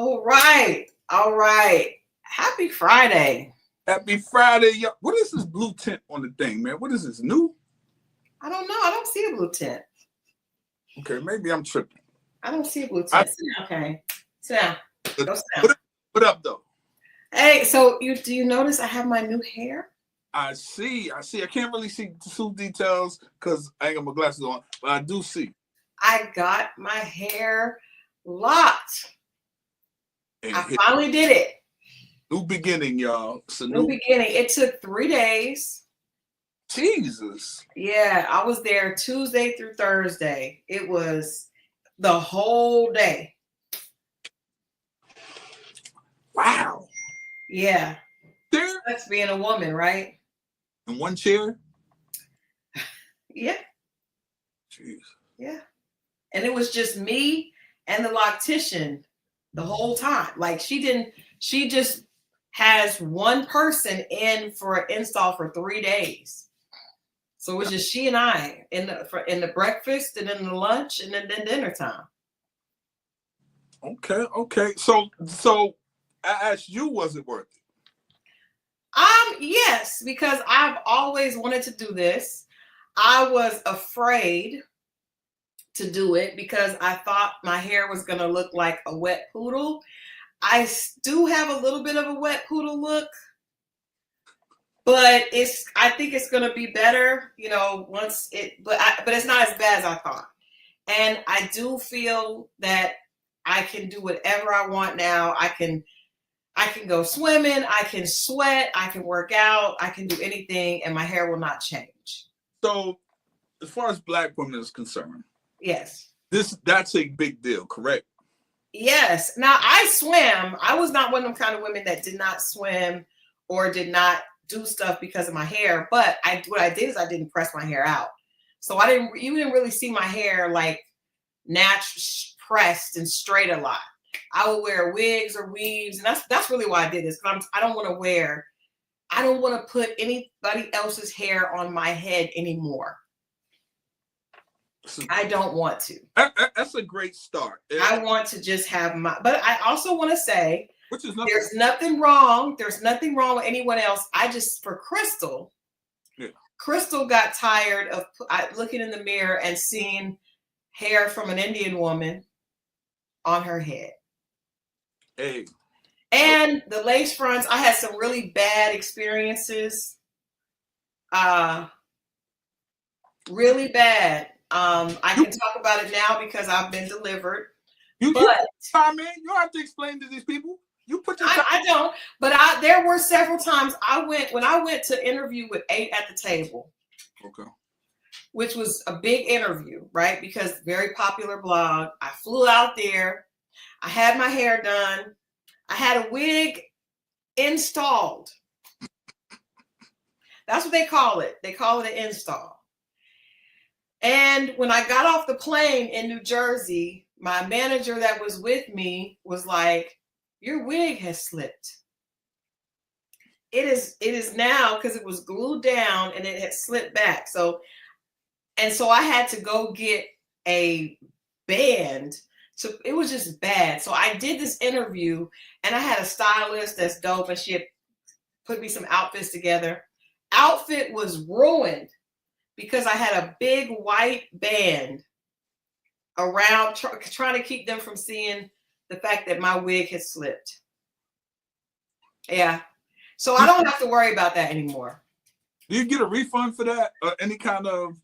All right. All right. Happy Friday. Happy Friday, y'all. What is this blue tint on the thing, man? What is this, new? I don't know. I don't see a blue tint. Okay, maybe I'm tripping. I don't see a blue tint. Sit down, okay. Sit down. Go sit down. What up, though? Hey, so do you notice I have my new hair? I see. I can't really see too details because I ain't got my glasses on, but I do see. I got my hair locked. I finally did it. New beginning, y'all. It's a new beginning. It took 3 days. Jesus. Yeah, I was there Tuesday through Thursday. It was the whole day. Wow. Yeah. There? That's being a woman, right? In one chair? Yeah. Jeez. Yeah. And it was just me and the loctician the whole time. Like she just has one person in for an install for 3 days. So it was just she and I in the breakfast and then the lunch and then dinner time. Okay. So I asked you, was it worth it? Yes, because I've always wanted to do this. I was afraid to do it because I thought my hair was going to look like a wet poodle. I do have a little bit of a wet poodle look, but I think it's going to be better, but it's not as bad as I thought. And I do feel that I can do whatever I want now. I can go swimming, I can sweat, I can work out, I can do anything, and my hair will not change. So, as far as Black women is concerned, yes, that's a big deal, correct? Yes. Now, I swim. I was not one of them kind of women that did not swim or did not do stuff because of my hair. But what I did is I didn't press my hair out. So you didn't really see my hair like natural, pressed and straight a lot. I would wear wigs or weaves, and that's really why I did this. Because I don't want to put anybody else's hair on my head anymore. I don't want to. That's a great start. I want to just have but I also want to say, there's nothing wrong. There's nothing wrong with anyone else. For Christal, Christal got tired of looking in the mirror and seeing hair from an Indian woman on her head. Hey. And the lace fronts, I had some really bad experiences. Really bad. I can talk about it now because I've been delivered. You don't have to explain to these people. You put your I don't. But there were several times when I went to interview with 8 at the Table. Okay. Which was a big interview, right? Because very popular blog. I flew out there. I had my hair done. I had a wig installed. That's what they call it. They call it an install. And when I got off the plane in New Jersey, my manager that was with me was like, "Your wig has slipped." It is now because it was glued down and it had slipped back. So I had to go get a band. So it was just bad. So I did this interview and I had a stylist that's dope and she had put me some outfits together. Outfit was ruined because I had a big white band around trying to keep them from seeing the fact that my wig had slipped. Yeah. So I don't have to worry about that anymore. Do you get a refund for that? Any kind of...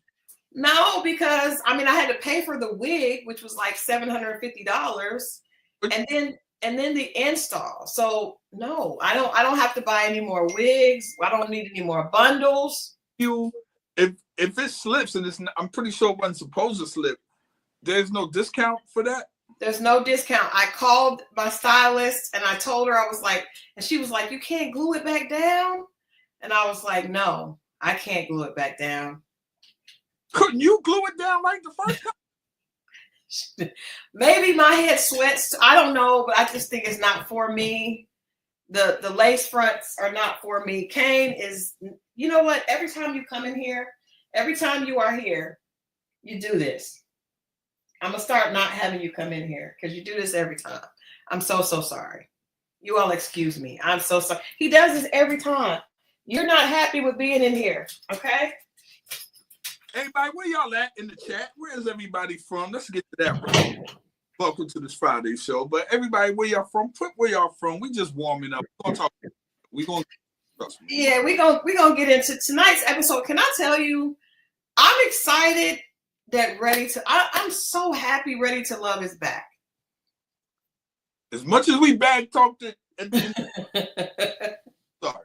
No, because I had to pay for the wig, which was like $750, and then the install. So no, I don't have to buy any more wigs. I don't need any more bundles. If it slips and I'm pretty sure it wasn't supposed to slip, there's no discount for that? There's no discount. I called my stylist and I told her, and she was like, "You can't glue it back down?" And I was like, "No, I can't glue it back down." Couldn't you glue it down like the first time? Maybe my head sweats. I don't know, but I just think it's not for me. The lace fronts are not for me. Kane is, you know what? Every time you come in here, every time you are here, you do this. I'm going to start not having you come in here because you do this every time. I'm so sorry. You all excuse me. I'm so sorry. He does this every time. You're not happy with being in here, okay? Everybody, where y'all at in the chat? Where is everybody from? Let's get to that right. Welcome to this Friday show. But everybody, where y'all from? Put where y'all from. We just warming up. We're gonna trust me. Yeah, we're gonna get into tonight's episode. Can I tell you, I'm excited that I'm so happy Ready to Love is back. As much as we bad talked it, sorry.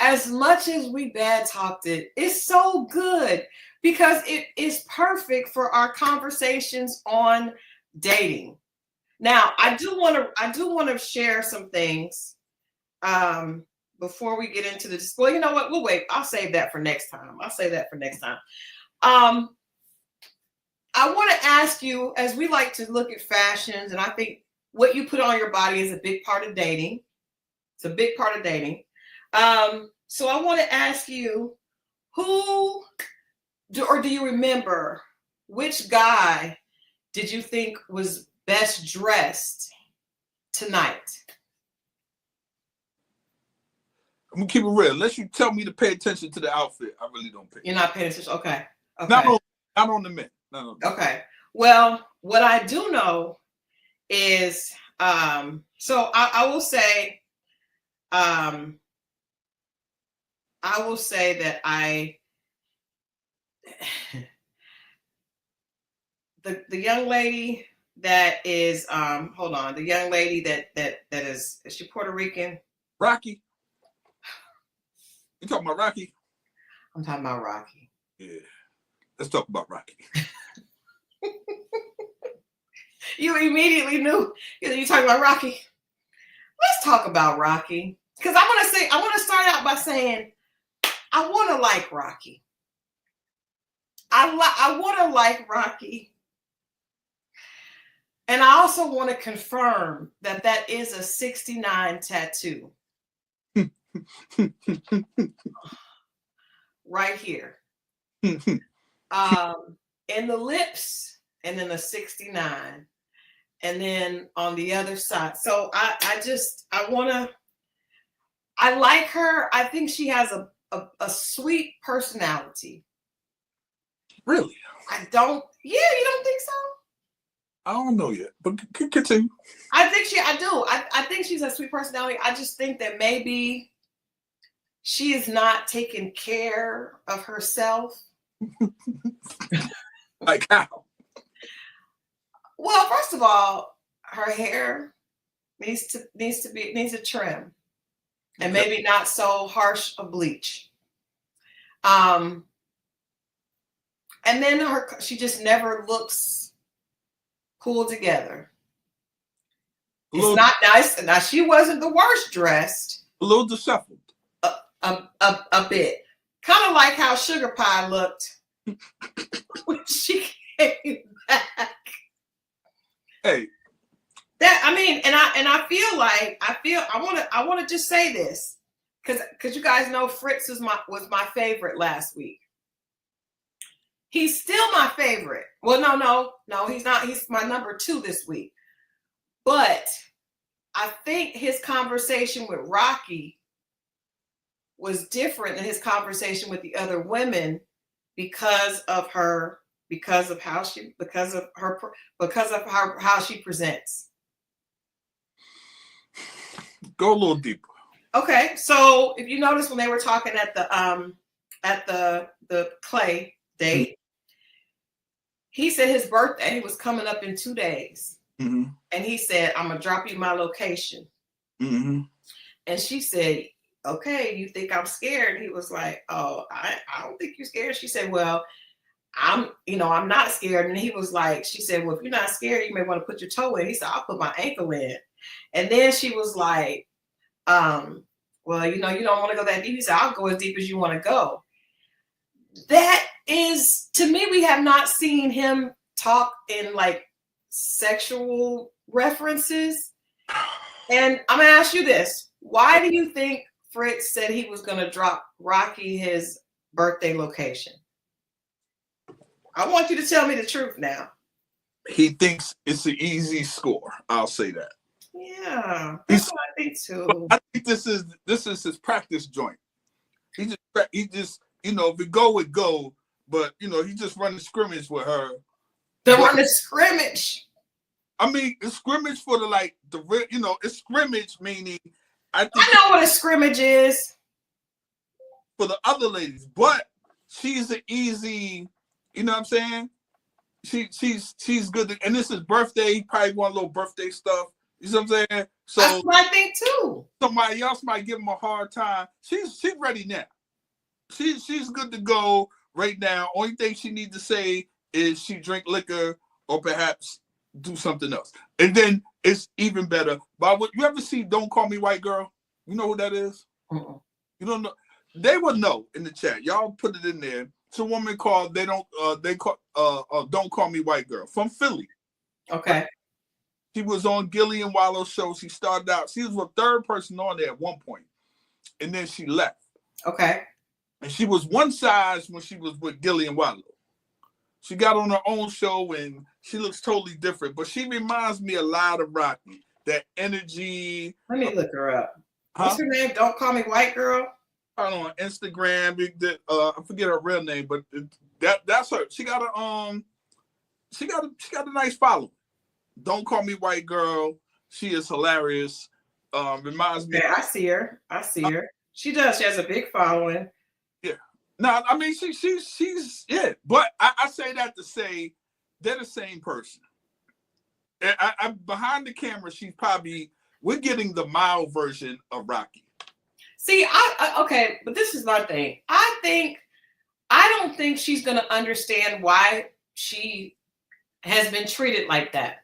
As much as we bad talked it, it's so good because it is perfect for our conversations on dating. Now, I do want to share some things before we get into this. Well, you know what? We'll wait. I'll save that for next time. I want to ask you, as we like to look at fashions, and I think what you put on your body is a big part of dating. It's a big part of dating. So I want to ask you, do you remember which guy did you think was best dressed tonight? I'm gonna keep it real. Unless you tell me to pay attention to the outfit, I really don't pay. You're not paying attention. Okay. Not on the men. Okay. Well, what I do know is, so I will say that the young lady that is the young lady that is she Puerto Rican? Rocky. You talking about Rocky? I'm talking about Rocky. Yeah. Let's talk about Rocky. You immediately knew you talking about Rocky. Let's talk about Rocky. Because I want to start out by saying I want to like Rocky. I want to like Rocky. And I also want to confirm that is a 69 tattoo. Right here. In the lips, and then a 69. And then on the other side. So I like her. I think she has a sweet personality. Really? You don't think so? I don't know yet, but continue. I do. I think she's a sweet personality. I just think that maybe she is not taking care of herself. Like how? Well, first of all, her hair needs to trim, and maybe not so harsh a bleach. And then she just never looks pulled together. It's not nice. Now she wasn't the worst dressed. A little disheveled. A bit. Kind of like how Sugar Pie looked when she came back. Hey. I want to just say this because you guys know Fritz was my favorite last week. He's still my favorite. Well, no, he's not. He's my number 2 this week. But I think his conversation with Rocky was different than his conversation with the other women because of how she presents. Go a little deeper. Okay, so if you notice when they were talking at the Clay date, he said his birthday was coming up in 2 days. Mm-hmm. And he said, I'm gonna drop you my location. Mm-hmm. And she said, okay, you think I'm scared? He was like, oh, I don't think you're scared. She said, well, I'm not scared. And he was like, she said, well, if you're not scared, you may want to put your toe in. He said, I'll put my ankle in. And then she was like, well, you don't want to go that deep. He said, I'll go as deep as you want to go. That is, to me, we have not seen him talk in like sexual references. And I'm going to ask you this. Why do you think Fritz said he was going to drop Rocky his birthday location? I want you to tell me the truth now. he thinks it's an easy score. I'll say that. Yeah, that's what I think too. I think this is his practice joint. He just if we go, we go. But he just running scrimmage with her. They're running scrimmage. I mean, it's scrimmage for it's scrimmage meaning. I know what a scrimmage is for the other ladies, but she's an easy. You know what I'm saying? She's good, and this is birthday. He probably want a little birthday stuff. You know what I'm saying? So that's what I think too. Somebody else might give him a hard time. She's ready now. She's good to go right now. Only thing she needs to say is she drink liquor or perhaps do something else, and then it's even better. But you ever see "Don't Call Me White Girl"? You know who that is? Uh-uh. You don't know? They would know in the chat. Y'all put it in there. It's a woman called "Don't Call Me White Girl" from Philly. Okay. She was on Gillian Wallow's show. She started out. She was the third person on there at one point, and then she left. Okay. And she was one size when she was with Gillian Wallow. She got on her own show, and she looks totally different. But she reminds me a lot of Rocky. That energy. Let me look her up. What's her name? Don't Call Me White Girl. On Instagram. I forget her real name, but that's her. She got a nice following. Don't Call Me White Girl. She is hilarious. Reminds me. Yeah, I see her. She does. She has a big following. Yeah. No, I mean she's yeah. But I say that to say they're the same person. And I behind the camera, we're getting the mild version of Rocky. See, okay, but this is my thing. I don't think she's gonna understand why she has been treated like that.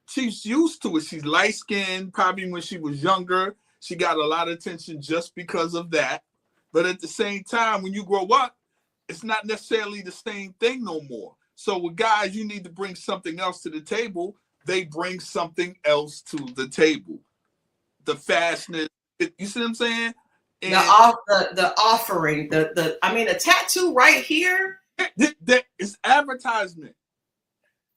She's used to it. She's light-skinned. Probably when she was younger, she got a lot of attention just because of that. But at the same time, when you grow up, it's not necessarily the same thing no more. So with guys, you need to bring something else to the table. They bring something else to the table. The fastness. You see what I'm saying? And the offering. The tattoo right here. It's advertisement.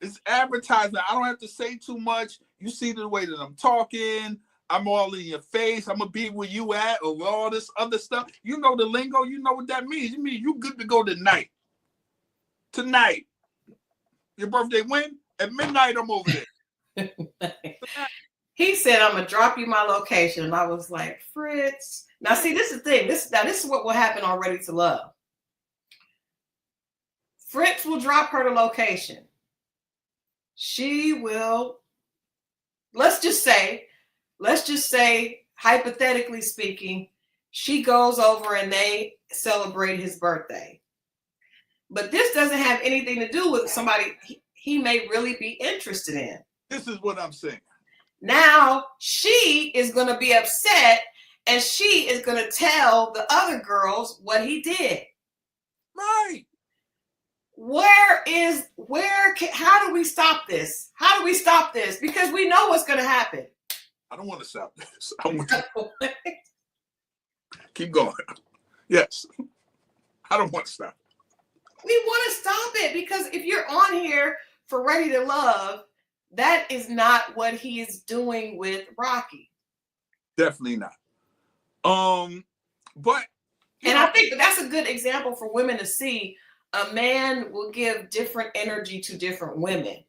It's advertisement. I don't have to say too much. You see the way that I'm talking. I'm all in your face. I'm going to be where you at or all this other stuff. You know the lingo. You know what that means. You mean you good to go tonight. Tonight. Your birthday when? At midnight, I'm over there. He said, I'm going to drop you my location. And I was like, Fritz. Now, see, this is the thing. This is what will happen on Ready to Love. Fritz will drop her the location. She will, let's just say, hypothetically speaking, she goes over and they celebrate his birthday. But this doesn't have anything to do with somebody he may really be interested in. This is what I'm saying. Now she is going to be upset and she is going to tell the other girls what he did. Right. How do we stop this? How do we stop this? Because we know what's going to happen. I don't want to stop this. Keep going. Yes. I don't want to stop. We want to stop it because if you're on here for Ready to Love, that is not what he is doing with Rocky. Definitely not. But I think that's a good example for women to see. A man will give different energy to different women.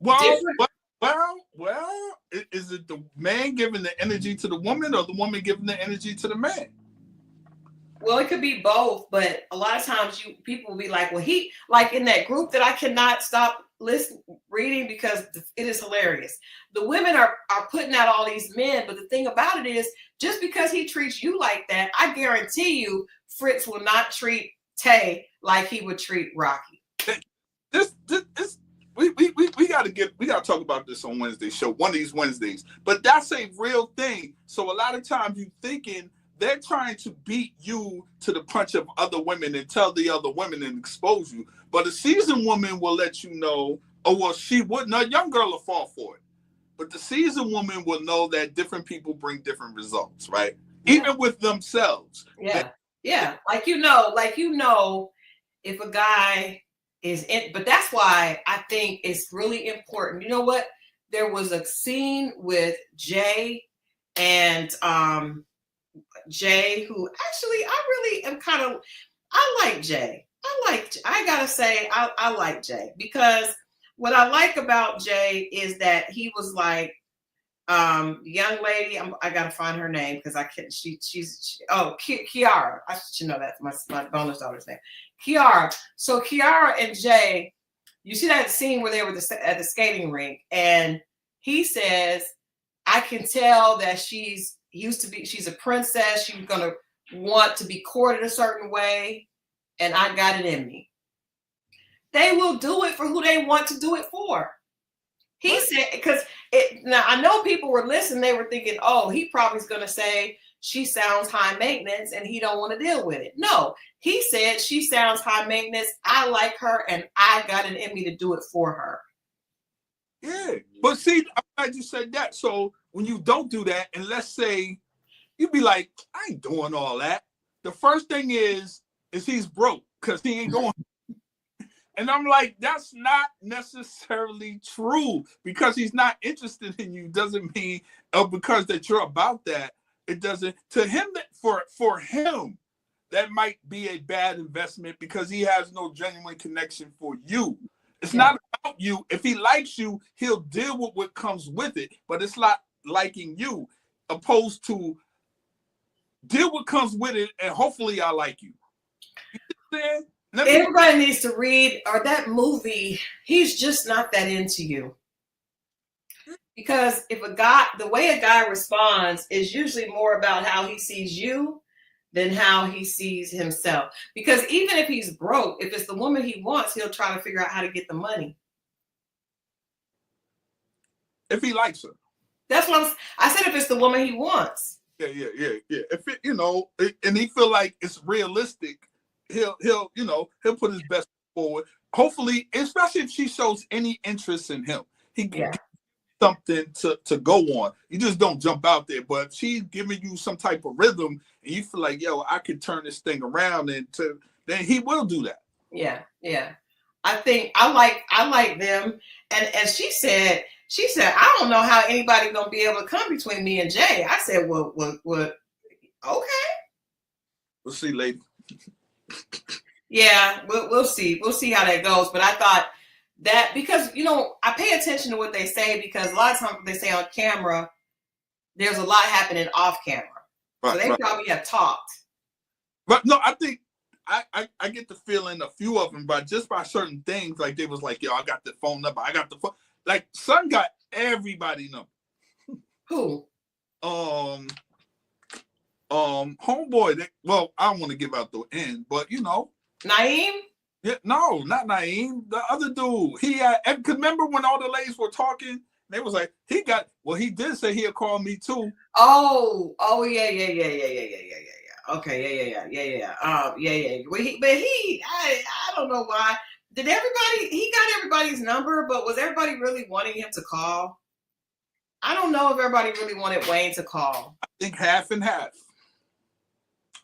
Well, is it the man giving the energy to the woman or the woman giving the energy to the man? Well, it could be both, but a lot of times people will be like, well, he, like in that group that I cannot stop reading because it is hilarious. The women are putting out all these men, but the thing about it is, just because he treats you like that, I guarantee you, Fritz will not treat Tay like he would treat Rocky. We gotta talk about this on Wednesday show, one of these Wednesdays. But that's a real thing. So a lot of times you thinking they're trying to beat you to the punch of other women and tell the other women and expose you. But a seasoned woman will let you know, she wouldn't. A young girl will fall for it. But the seasoned woman will know that different people bring different results, right? Yeah. Even with themselves. Yeah. Yeah. Like you know, if a guy is in, but that's why I think it's really important. You know what? There was a scene with Jay and Jay, who actually I really am kind of, I like Jay. I gotta say, I like Jay, because what I like about Jay is that he was like, young lady, I gotta find her name because I can't. Kiara. I should know that. My bonus daughter's name, Kiara. So Kiara and Jay, you see that scene where they were at the skating rink, and he says, "I can tell that she's a princess. She's gonna want to be courted a certain way, and I got it in me." They will do it for who they want to do it for. He said, because now I know people were listening, they were thinking, oh, he probably is going to say she sounds high maintenance and he don't want to deal with it. No, he said she sounds high maintenance. I like her and I got it in me to do it for her. Yeah, but see, I'm glad you said that. So when you don't do that, and let's say you'd be like, I ain't doing all that. The first thing is he's broke because he ain't going. And I'm like, that's not necessarily true. Because he's not interested in you doesn't mean because that you're about that. It doesn't. To him, that for him, that might be a bad investment because he has no genuine connection for you. It's not about you. If he likes you, he'll deal with what comes with it. But it's not liking you, opposed to deal with what comes with it, and hopefully I like you. You know what I'm saying? Everybody needs to read or that movie. He's just not that into you. Because if the way a guy responds is usually more about how he sees you than how he sees himself. Because even if he's broke, if it's the woman he wants, he'll try to figure out how to get the money. If he likes her. That's what I said. If it's the woman he wants. Yeah. If it, and he feel like it's realistic, he'll put his best forward. Hopefully, especially if she shows any interest in him, he can get something to go on. You just don't jump out there. But if she's giving you some type of rhythm, and you feel like, yo, I could turn this thing around, then he will do that. Yeah. I think I like them. And she said, I don't know how anybody's gonna be able to come between me and Jay. I said, well, okay. We'll see, lady. Yeah, we'll see. We'll see how that goes. But I thought that because, I pay attention to what they say, because a lot of times they say on camera, there's a lot happening off camera. Right, so they probably have talked. But no, I think I get the feeling a few of them, but just by certain things, like they was like, yo, I got the phone number. I got the phone. Like, son got everybody number. Who? Homeboy. Well, I don't want to give out the end, but Naim? Yeah, no, not Naim. The other dude. He had. Cause remember when all the ladies were talking, they was like, he did say he'll call me too. Oh, yeah. Okay, yeah. I don't know why. He got everybody's number, but was everybody really wanting him to call? I don't know if everybody really wanted Wayne to call. I think half and half.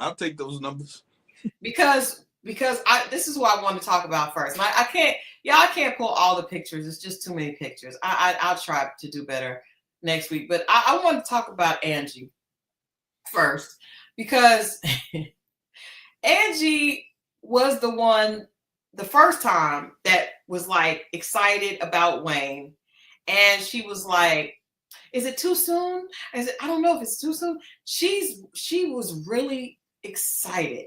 I'll take those numbers. Because this is what I want to talk about first. And I can't pull all the pictures. It's just too many pictures. I'll try to do better next week. But I want to talk about Angie first, because Angie was the first time that was like excited about Wayne. And she was like, is it too soon? I don't know if it's too soon. She was really excited.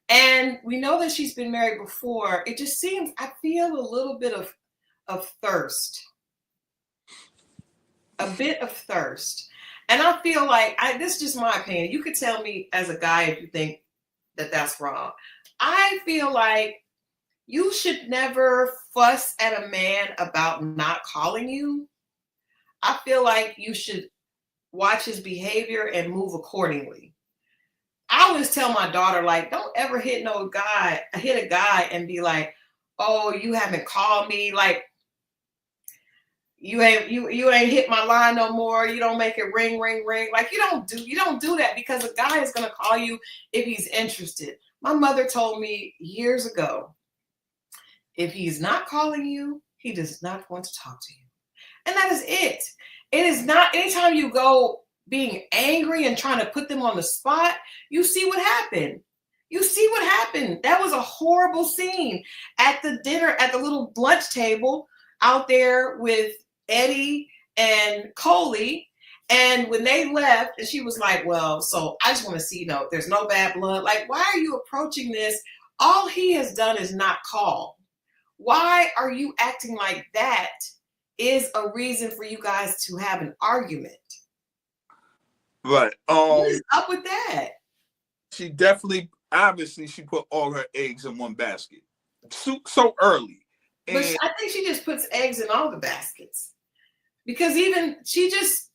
And we know that she's been married before. It just seems, I feel a little bit of thirst. A bit of thirst. And I feel like, this is just my opinion. You could tell me as a guy if you think that that's wrong. I feel like you should never fuss at a man about not calling you. I feel like you should watch his behavior and move accordingly. I always tell my daughter, like, don't ever hit a guy and be like, oh, you haven't called me. Like, you ain't hit my line no more. You don't make it ring. Like, you don't do that, because a guy is going to call you if he's interested. My mother told me years ago If he's not calling you, he does not want to talk to you. And that is it. It is not, anytime you go being angry and trying to put them on the spot, you see what happened. You see what happened. That was a horrible scene at the dinner, at the little lunch table out there with Eddie and Coley. And when they left, and she was like, well, so I just want to see, there's no bad blood. Like, why are you approaching this? All he has done is not call. Why are you acting like that is a reason for you guys to have an argument? Right. What is up with that? She definitely, obviously, she put all her eggs in one basket so early. And But I think she just puts eggs in all the baskets, because even she just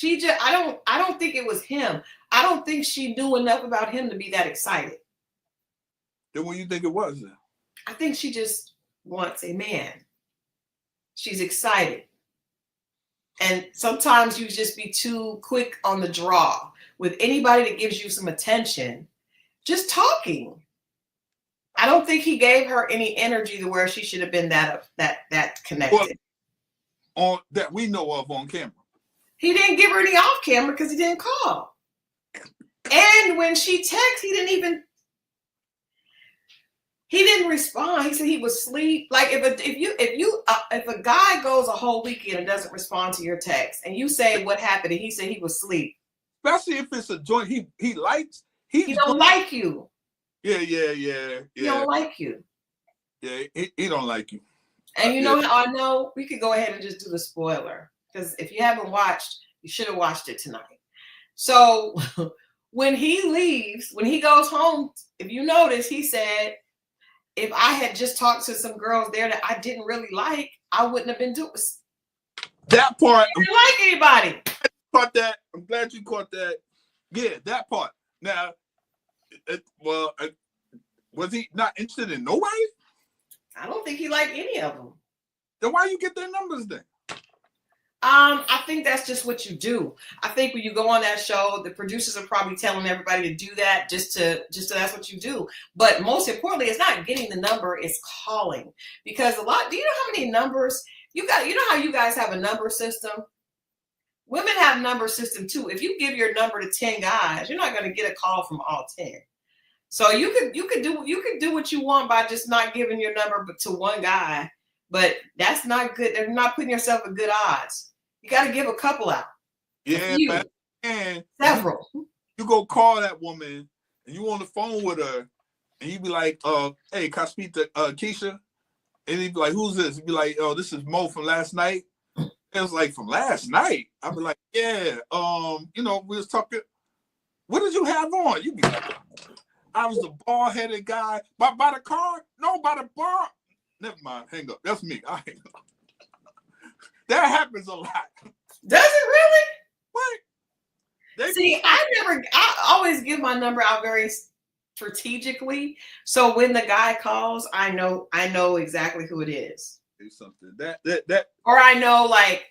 I don't think it was him. I don't think she knew enough about him to be that excited. Then what do you think it was then? I think she just wants a man. She's excited. And sometimes you just be too quick on the draw with anybody that gives you some attention, just talking. I don't think he gave her any energy to where she should have been that connected. Well, on that we know of on camera. He didn't give her any off camera because he didn't call. And when she texted, he didn't respond. He said he was asleep. Like if a guy goes a whole weekend and doesn't respond to your text, and you say what happened, and he said he was asleep. Especially if it's a joint he likes. He don't like you. Yeah. He don't like you. Yeah, he don't like you. And you know how I know? We could go ahead and just do the spoiler, because if you haven't watched, you should have watched it tonight. So when he leaves, when he goes home, if you notice, he said, if I had just talked to some girls there that I didn't really like, I wouldn't have been doing that part. I didn't like anybody. Caught that. I'm glad you caught that. Yeah, that part. Now, was he not interested in nobody? I don't think he liked any of them. Then why you get their numbers then? I think that's just what you do. I think when you go on that show, the producers are probably telling everybody to do that just to that's what you do. But most importantly, it's not getting the number, it's calling. Because do you know how many numbers you got? You know how you guys have a number system? Women have a number system too. If you give your number to 10 guys, you're not going to get a call from all 10. So you could do what you want by just not giving your number to one guy, but that's not good. They're not putting yourself at good odds. You got to give a couple out. Yeah, and several. You go call that woman and you on the phone with her, and you be like, hey, can I speak to Keisha? And he'd be like, who's this? He'd be like, oh, this is Mo from last night. It was like, from last night? I'd be like, yeah, we was talking. What did you have on? You'd be like, I was the bald-headed guy. By the car? No, by the bar. Never mind. Hang up. That's me. I hang up. That happens a lot. Does it really? What? I always give my number out very strategically. So when the guy calls, I know exactly who it is. Something that or I know, like,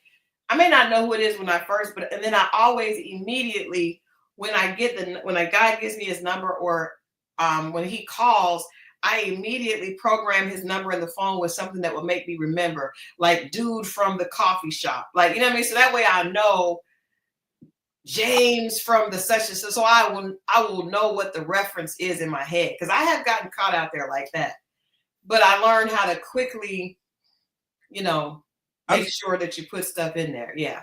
I may not know who it is when I first, and then I always immediately when a guy gives me his number, or when he calls, I immediately program his number in the phone with something that will make me remember, like dude from the coffee shop, like, you know what I mean? So that way I know James from the such and so I will know what the reference is in my head, because I have gotten caught out there like that. But I learned how to quickly, make sure that you put stuff in there. Yeah.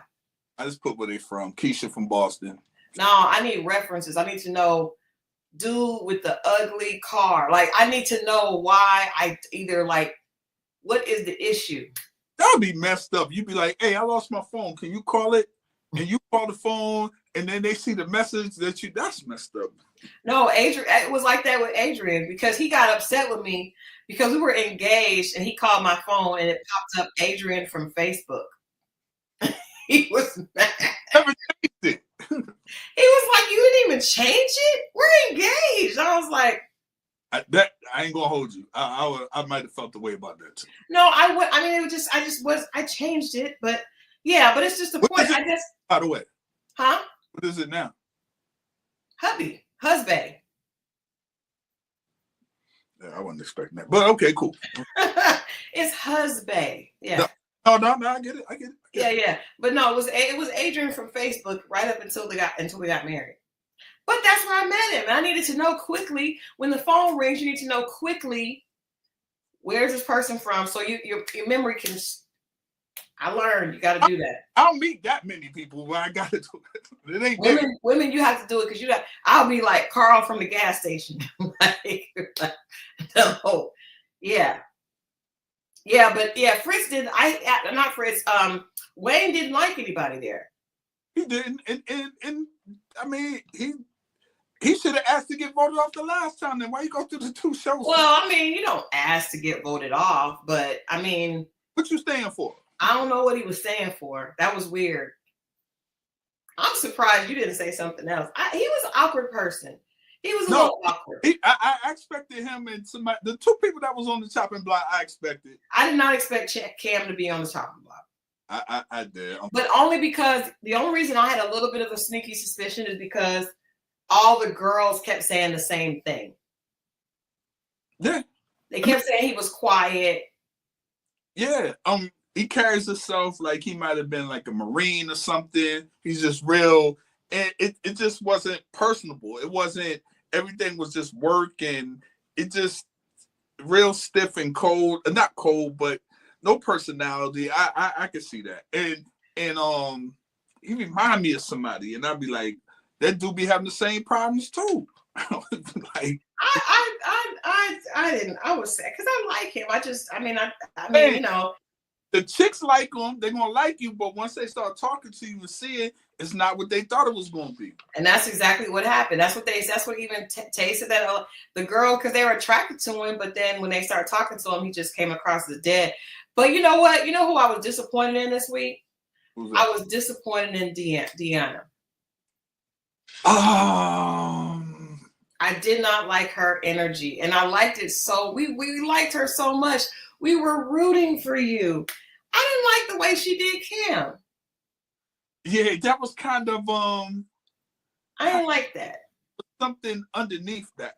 I just put where they from. Keisha from Boston. No, I need references. I need to know dude with the ugly car. Like, I need to know why what is the issue? That would be messed up. You'd be like, hey, I lost my phone. Can you call it? And you call the phone, and then they see the message that's messed up. No, Adrian, it was like that with Adrian, because he got upset with me because we were engaged, and he called my phone and it popped up Adrian from Facebook. He was mad. Never changed it. He was like, you didn't even change it? We're engaged. I was like, I ain't gonna hold you. I might have felt the way about that too. No, I changed it, but yeah, but it's just the point. I guess. By the way. Huh? What is it now? Husband. Yeah, I wasn't expecting that. But okay, cool. It's husband. Yeah. No, I get it. Yeah. But no, it was Adrian from Facebook right up until we got married. But that's where I met him. And I needed to know quickly when the phone rings. You need to know quickly where's this person from, so your memory can. I learned you got to do that. I don't meet that many people, but I got to do it. It ain't women. You have to do it because you got. I'll be like Carl from the gas station. No, yeah, but yeah, Fritz didn't. Not Fritz. Wayne didn't like anybody there. He didn't, and I mean he should have asked to get voted off the last time. Then why you go through the 2 shows? Well, I mean, you don't ask to get voted off, but I mean, what you staying for? I don't know what he was staying for. That was weird. I'm surprised you didn't say something else. He was an awkward person. He was a little awkward. I expected him and somebody, the 2 people that was on the chopping block. I expected. I did not expect Cam to be on the chopping block. I did, but only because the only reason I had a little bit of a sneaky suspicion is because all the girls kept saying the same thing. Yeah, they kept saying he was quiet. Yeah, he carries himself like he might have been like a Marine or something. He's just real, and it just wasn't personable. It wasn't. Everything was just work, and it just real stiff and cold. Not cold, but no personality. I could see that, and he remind me of somebody, and I'd be like, that dude be having the same problems too. Like I didn't. I was sad because I like him. I mean, you know, the chicks like him. They're gonna like you, but once they start talking to you and seeing, it's not what they thought it was gonna be. And that's exactly what happened. That's what even Tay said, that the girl, because they were attracted to him, but then when they started talking to him, he just came across as dead. But you know what? You know who I was disappointed in this week? I was disappointed in Dianna. I did not like her energy, and I liked it so. We liked her so much. We were rooting for you. I didn't like the way she did Cam. Yeah, that was kind of I didn't like that. Something underneath that.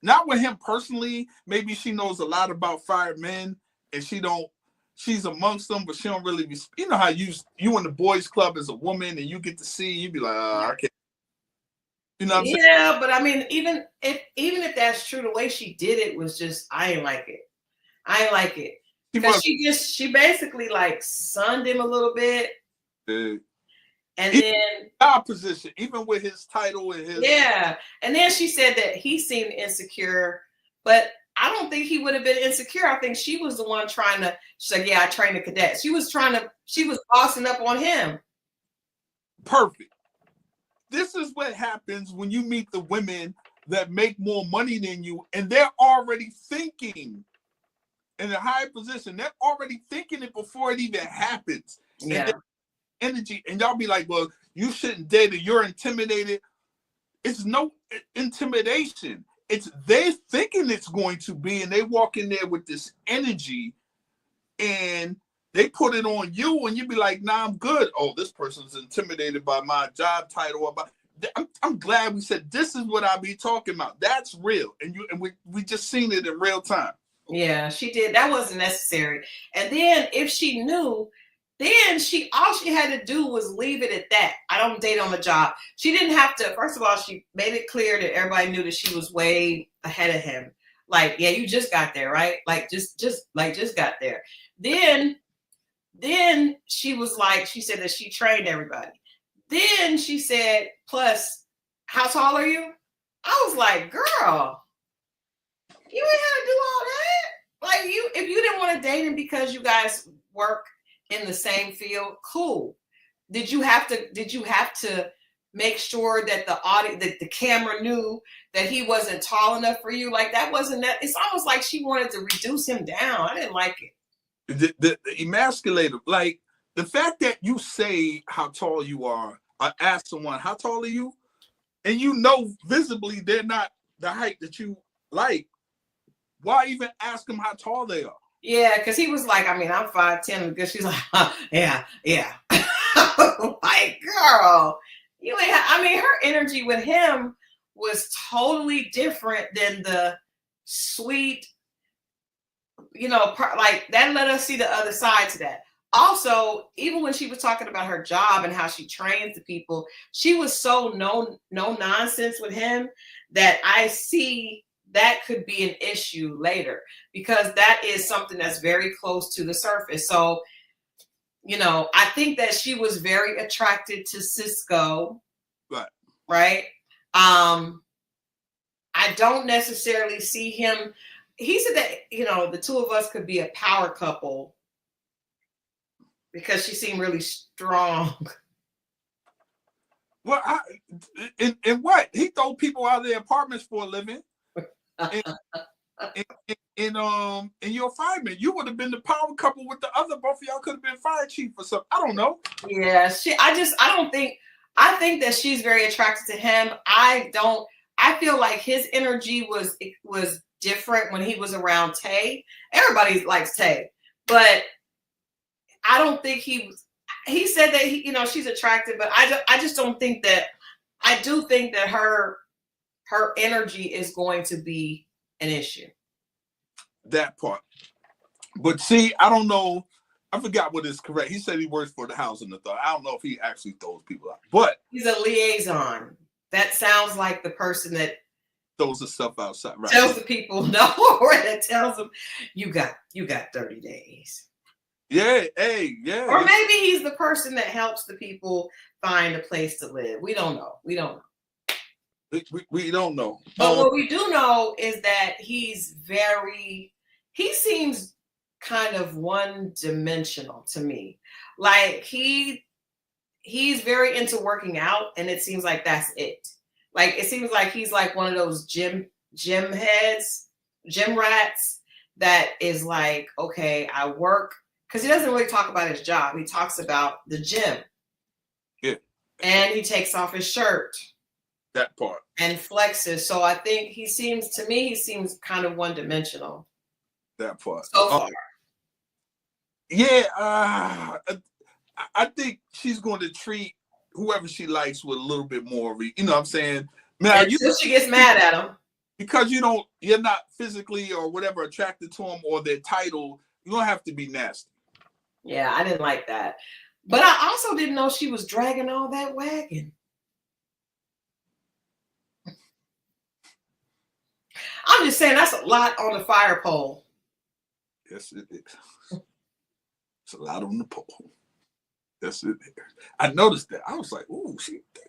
Not with him personally. Maybe she knows a lot about firemen, and she's amongst them, but she don't really be. You know how you in the boys' club as a woman, and you get to see, you be like, I can't. You know what I'm saying? Yeah, but I mean, even if that's true, the way she did it was just, I ain't like it. Because she basically like sunned him a little bit. And then our position, even with his title and his and then she said that he seemed insecure, but I don't think he would have been insecure. I think she was the one trying to. She's like, yeah, I trained the cadets. She was bossing up on him. Perfect. This is what happens when you meet the women that make more money than you, and they're already thinking in a higher position. They're already thinking it before it even happens. Yeah. And energy, and y'all be like, well, you shouldn't date her. You're intimidated. It's no intimidation. It's they thinking it's going to be, and they walk in there with this energy, and they put it on you, and you be like, nah, I'm good. Oh, this person's intimidated by my job title. I'm glad we said this is what I be talking about. That's real. And we just seen it in real time. Yeah, she did. That wasn't necessary. And then if she knew, then all she had to do was leave it at that. I don't date on the job. She didn't have to. First of all, she made it clear that everybody knew that she was way ahead of him. Like, yeah, you just got there, right? Like just got there. Then she was like, she said that she trained everybody. Then she said, plus, how tall are you? I was like, girl, you ain't had to do all that. Like, if you didn't want to date him because you guys work in the same field, cool. Did you have to make sure that the camera knew that he wasn't tall enough for you? Like, that wasn't that. It's almost like she wanted to reduce him down. I didn't like it. The emasculator, like the fact that you say how tall you are, or ask someone how tall are you, and you know visibly they're not the height that you like. Why even ask them how tall they are? Yeah, because he was like, I mean, I'm 5'10", because she's like, yeah. Like, girl, you ain't. I mean, her energy with him was totally different than the sweet, like that let us see the other side to that. Also, even when she was talking about her job and how she trains the people, she was so no nonsense with him that I see that could be an issue later, because that is something that's very close to the surface. So, I think that she was very attracted to Cisco. Right. I don't necessarily see him. He said that, the two of us could be a power couple because she seemed really strong. Well, and what? He throw people out of their apartments for a living. And you're a fireman. You would have been the power couple with the other. Both of y'all could have been fire chief or something. I don't know. Yeah, I think that she's very attracted to him. I feel like his energy was different when he was around Tay. Everybody likes Tay, but I don't think he said that she's attractive, but I just don't think that. I do think that her energy is going to be an issue. That part. But see, I don't know. I forgot what is correct. He said he works for the housing authority. I don't know if he actually throws people out, but he's a liaison. That sounds like the person that throws the stuff outside, right? Tells the people no, or that tells them you got 30 days. Yeah, hey, yeah. Or maybe he's the person that helps the people find a place to live. We don't know. We don't know. But what we do know is that he seems kind of one-dimensional to me. Like he's very into working out, and it seems like that's it. Like it seems like he's like one of those gym rats that is like, okay, I work, because he doesn't really talk about his job. He talks about the gym. Yeah. And he takes off his shirt. That part. And flexes. So I think he seems kind of one-dimensional. That part. So far. Yeah, I think she's going to treat whoever she likes with a little bit more, you know what I'm saying? Now, until she gets mad at him. Because you're not physically or whatever attracted to him or their title, you don't have to be nasty. Yeah, I didn't like that. But I also didn't know she was dragging all that wagon. I'm just saying that's a lot on the fire pole. Yes, it is. It's a lot on the pole. That's it. I noticed that. I was like, "Ooh,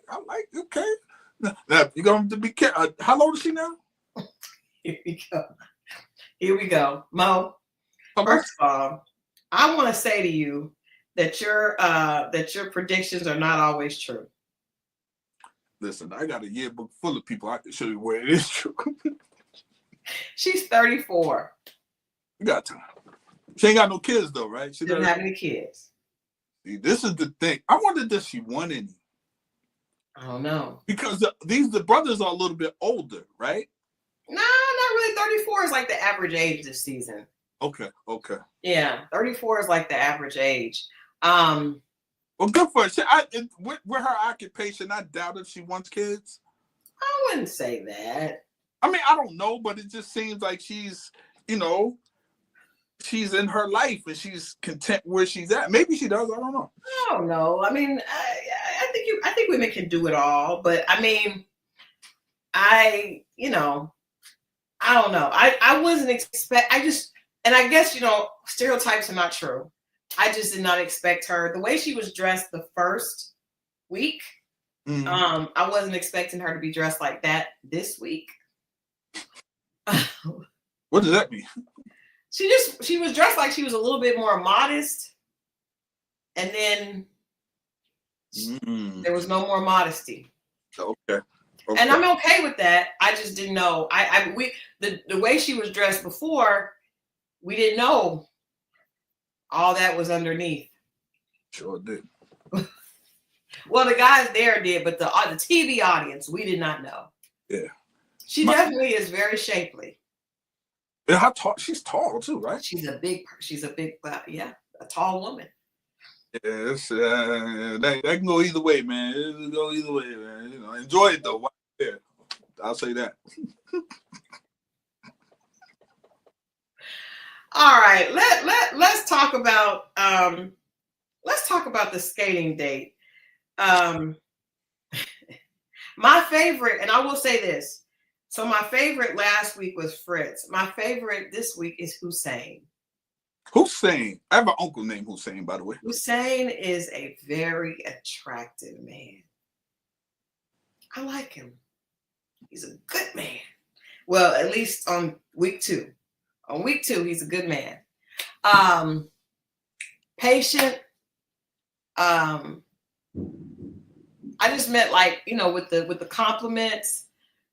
I like. Okay, now you're going to be careful. How old is she now?" Here we go, Mo. First of all, I want to say to you that your predictions are not always true. Listen, I got a yearbook full of people. I can show you where it is true. She's 34. You got time. She ain't got no kids though, right? She doesn't have any kids. See, this is the thing. I wonder if she won any. I don't know. Because the brothers are a little bit older, right? No, not really. 34 is like the average age this season. Okay. Yeah, 34 is like the average age. Well, good for her. With her occupation, I doubt if she wants kids. I wouldn't say that. I mean, I don't know, but it just seems like she's, she's in her life and she's content where she's at. Maybe she does. I don't know. I don't know. I mean, I think women can do it all, but I mean, I don't know. I wasn't and I guess, stereotypes are not true. I just did not expect her the way she was dressed the first week. Mm-hmm. I wasn't expecting her to be dressed like that this week. What does that mean? She was dressed like she was a little bit more modest, and then there was no more modesty. Okay. And I'm okay with that. I just didn't know. The way she was dressed before, we didn't know all that was underneath. Sure did. Well, the guys there did, but the TV audience, we did not know. Yeah. She definitely is very shapely. And how tall? She's tall too, right? She's a big, a tall woman. Yes, that can go either way, man. It can go either way, man. Enjoy it though. Yeah, I'll say that. All right, let's talk about the skating date. My favorite, and I will say this. So my favorite last week was Fritz. My favorite this week is Hussein. Hussein. I have an uncle named Hussein, by the way. Hussein is a very attractive man. I like him. He's a good man. Well, at least on week 2. On week 2, he's a good man. Patient. I just meant like, with the compliments.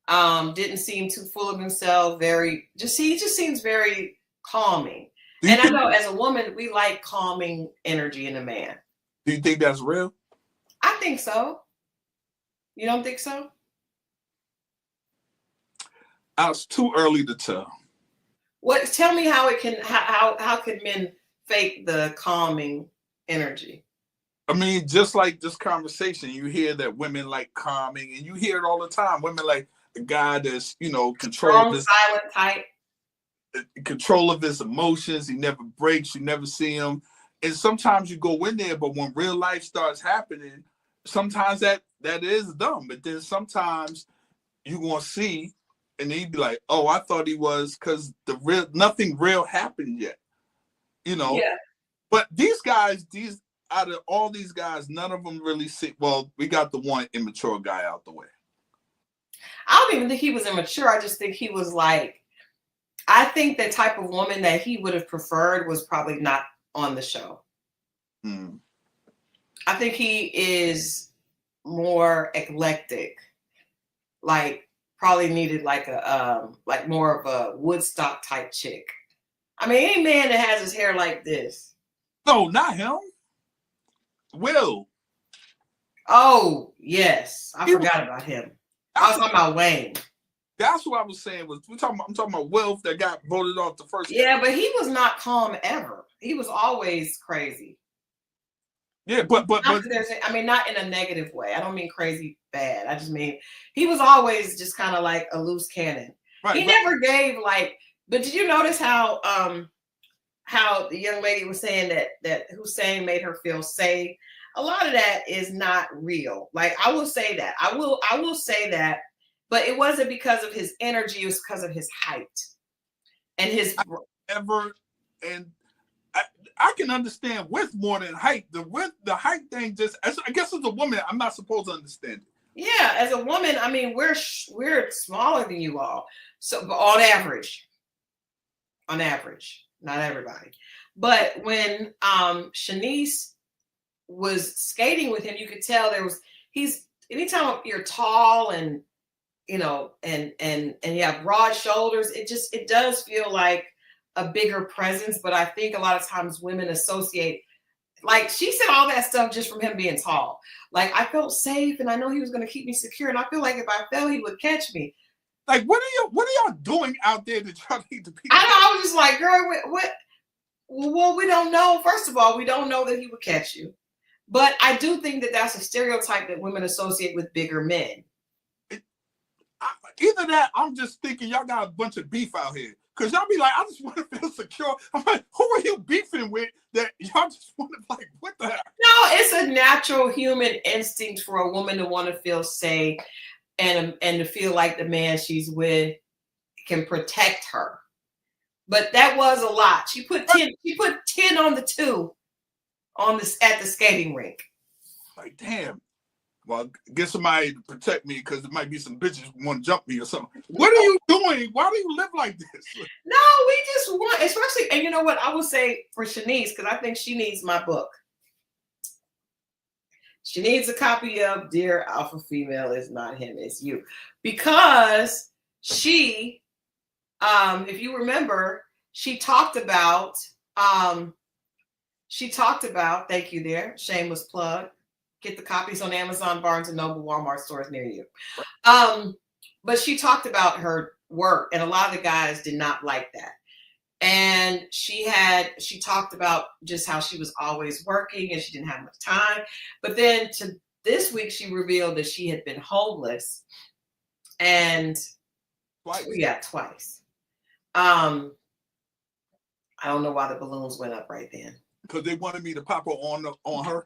Didn't seem too full of himself. He just seems very calming. And I know as a woman, we like calming energy in a man. Do you think that's real? I think so. You don't think so? It's too early to tell. What? Tell me how can men fake the calming energy? I mean, just like this conversation, you hear that women like calming, and you hear it all the time. Women like a guy that's, control his silent type. Control of his emotions. He never breaks. You never see him. And sometimes you go in there, but when real life starts happening, sometimes that is dumb. But then sometimes you gonna see, and then you be like, "Oh, I thought he was," because nothing real happened yet. Yeah. But these guys, out of all these guys, none of them really see. Well, we got the one immature guy out the way. I don't even think he was immature. I just think he was like, I think the type of woman that he would have preferred was probably not on the show. I think he is more eclectic. Like probably needed like a like more of a Woodstock type chick. I mean, any man that has his hair like this. No, not him. Will. Oh, yes. I forgot about him. I was talking about Wayne. That's what I was saying. I'm talking about Will that got voted off the first. Yeah, but he was not calm ever. He was always crazy. Yeah, but I mean, not in a negative way. I don't mean crazy bad. I just mean he was always just kind of like a loose cannon. Right, he never gave like. But did you notice how the young lady was saying that Hussein made her feel safe? A lot of that is not real. Like I will say that. I will say that. But it wasn't because of his energy. It was because of his height and his I can understand width more than height. The height thing I guess as a woman, I'm not supposed to understand it. Yeah, as a woman, I mean, we're smaller than you all. So on average, not everybody. But when Shanice was skating with him, you could tell anytime you're tall and and you have broad shoulders, it does feel like a bigger presence. But I think a lot of times women associate, like she said all that stuff just from him being tall. Like I felt safe and I know he was going to keep me secure. And I feel like if I fell, he would catch me. Like, what are y'all doing out there to try to keep the people? I know, I was just like, girl, what? Well, we don't know. First of all, we don't know that he would catch you. But I do think that that's a stereotype that women associate with bigger men. Either that, I'm just thinking y'all got a bunch of beef out here. Because y'all be like, I just want to feel secure. I'm like, who are you beefing with that y'all just want to, like, what the hell? No, it's a natural human instinct for a woman to want to feel safe and to feel like the man she's with can protect her. But that was a lot. She put 10 on the 2 at the skating rink. Like, damn. Well, get somebody to protect me because there might be some bitches who want to jump me or something. What are you doing? Why do you live like this? No, we just want, especially, and you know what? I would say for Shanice, because I think she needs my book. She needs a copy of Dear Alpha Female Is Not Him, It's You. Because she, if you remember, she talked about, thank you there, shameless plug. Get the copies on Amazon, Barnes & Noble, Walmart stores near you. But she talked about her work, and a lot of the guys did not like that. And she talked about just how she was always working and she didn't have much time. But then this week, she revealed that she had been homeless. And twice. Yeah, twice. I I don't know why the balloons went up right then. Because they wanted me to pop her on her.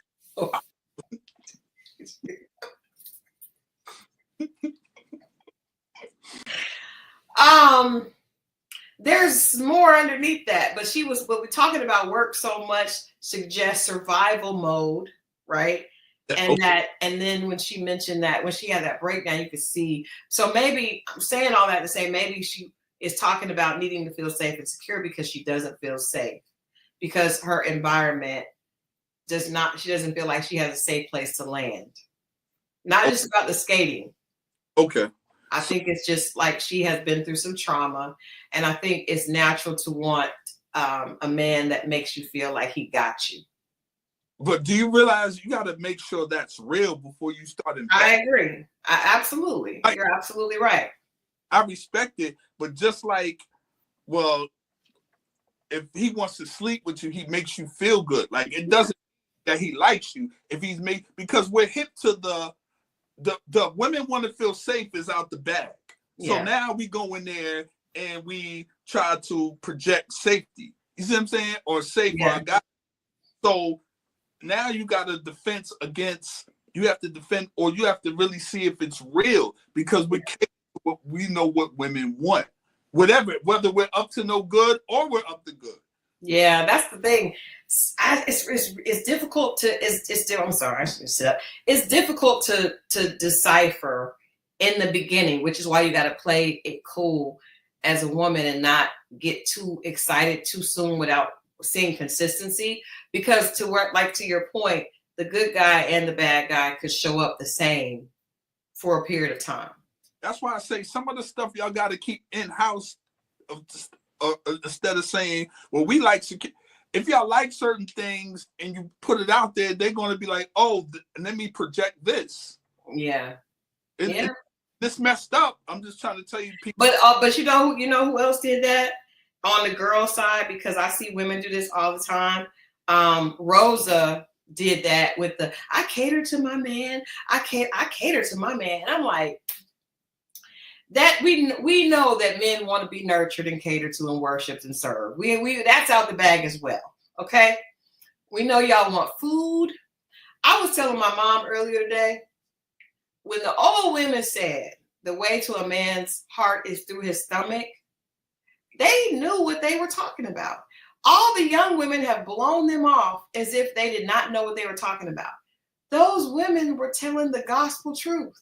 Oh. There's more underneath that, but we're talking about work so much suggests survival mode, right? And then when she mentioned that, when she had that breakdown, you could see. So maybe I'm saying all that to say maybe she is talking about needing to feel safe and secure because she doesn't feel safe because her environment she doesn't feel like she has a safe place to land. Not just about the skating. Okay. I think it's just like she has been through some trauma, and I think it's natural to want a man that makes you feel like he got you. But do you realize you got to make sure that's real before you start investing? I agree. Absolutely. You're absolutely right. I respect it, but just like, well, if he wants to sleep with you, he makes you feel good. Like it doesn't mean that he likes you. If he's because we're hip to the women want to feel safe is out the bag. So now we go in there and we try to project safety. You see what I'm saying? Or save our guy. So now you got a defense against, you have to defend, or you have to really see if it's real because we know what women want. Whether we're up to no good or we're up to good. Yeah, that's the thing. It's difficult to. I'm sorry, I should sit up. It's difficult to decipher in the beginning, which is why you got to play it cool as a woman and not get too excited too soon without seeing consistency. Because to your point, the good guy and the bad guy could show up the same for a period of time. That's why I say some of the stuff y'all got to keep in house. Instead of saying, well, we like security. If y'all like certain things and you put it out there, they're going to be like, oh, let me project this. Yeah. This messed up. I'm just trying to tell you people. But you know who else did that on the girl side? Because I see women do this all the time. Rosa did that with I cater to my man. I cater to my man. And I'm like, that we know that men want to be nurtured and catered to and worshipped and served. We that's out the bag as well. Okay. We know y'all want food. I was telling my mom earlier today, when the old women said the way to a man's heart is through his stomach, they knew what they were talking about. All the young women have blown them off as if they did not know what they were talking about. Those women were telling the gospel truth.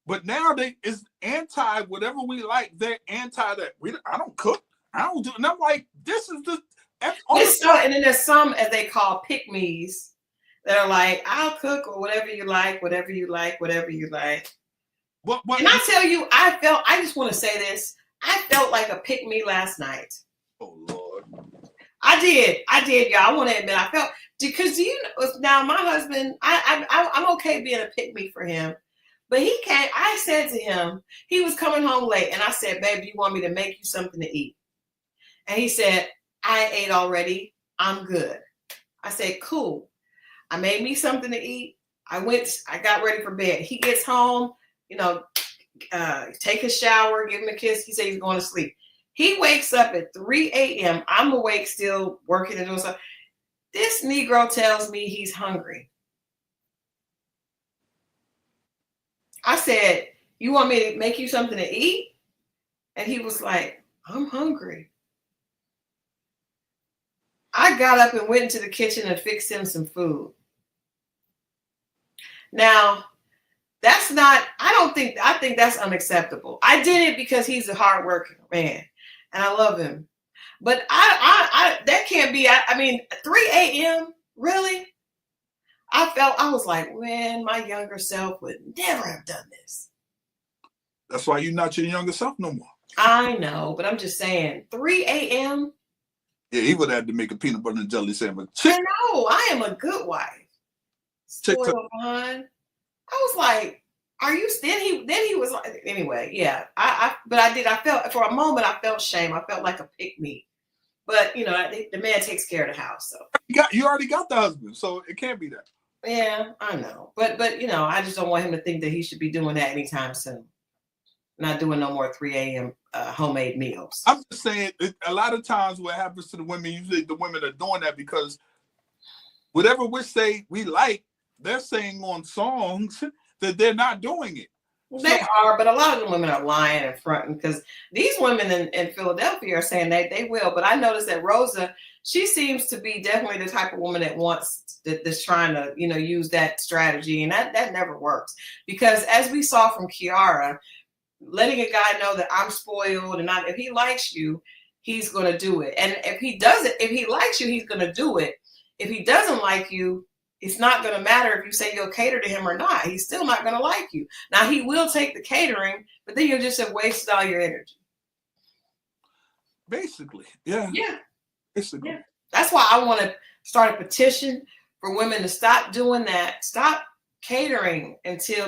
But now it's anti whatever we like. They're anti that. I don't cook. I don't do. And I'm like, this is the. And then there's some, as they call pick-me's, that are like, I'll cook or whatever you like. And I tell you, I just want to say this. I felt like a pick-me last night. Oh, Lord. I did, y'all. I want to admit, I felt, because now my husband, I'm okay being a pick-me for him. But he came, I said to him, he was coming home late, and I said, babe, do you want me to make you something to eat? And he said, I ate already. I'm good. I said, cool. I made me something to eat. I got ready for bed. He gets home, take a shower, give him a kiss. He said he's going to sleep. He wakes up at 3 a.m. I'm awake still working and doing something. This Negro tells me he's hungry. I said, you want me to make you something to eat? And he was like, I'm hungry. I got up and went into the kitchen and fixed him some food. Now, I think that's unacceptable. I did it because he's a hardworking man and I love him. But that can't be, 3 a.m., really? I was like, man, my younger self would never have done this. That's why you're not your younger self no more. I know, but I'm just saying, 3 a.m.? Yeah, he would have had to make a peanut butter and jelly sandwich. I know, I am a good wife. Spoiled behind. I was like, are you, then he was like, anyway, yeah. I felt, for a moment, I felt shame. I felt like a pick-me. But, the man takes care of the house, so. You already got the husband, so it can't be that. Yeah, I know. But I just don't want him to think that he should be doing that anytime soon. not doing no more 3 a.m. Homemade meals. I'm just saying, a lot of times what happens to the women, usually the women are doing that because whatever we say we like, they're saying on songs that they're not doing it. They are, but a lot of the women are lying and fronting because these women in Philadelphia are saying they will. But I noticed that Rosa, she seems to be definitely the type of woman that wants that's trying to, use that strategy, and that never works. Because as we saw from Kiara, letting a guy know that I'm spoiled and if he likes you, he's going to do it. And if he doesn't, if he likes you, he's going to do it. If he doesn't like you, it's not going to matter if you say you'll cater to him or not. He's still not going to like you. Now, he will take the catering, but then you'll just have wasted all your energy. Basically, yeah. Yeah. Basically. Yeah. That's why I want to start a petition for women to stop doing that. Stop catering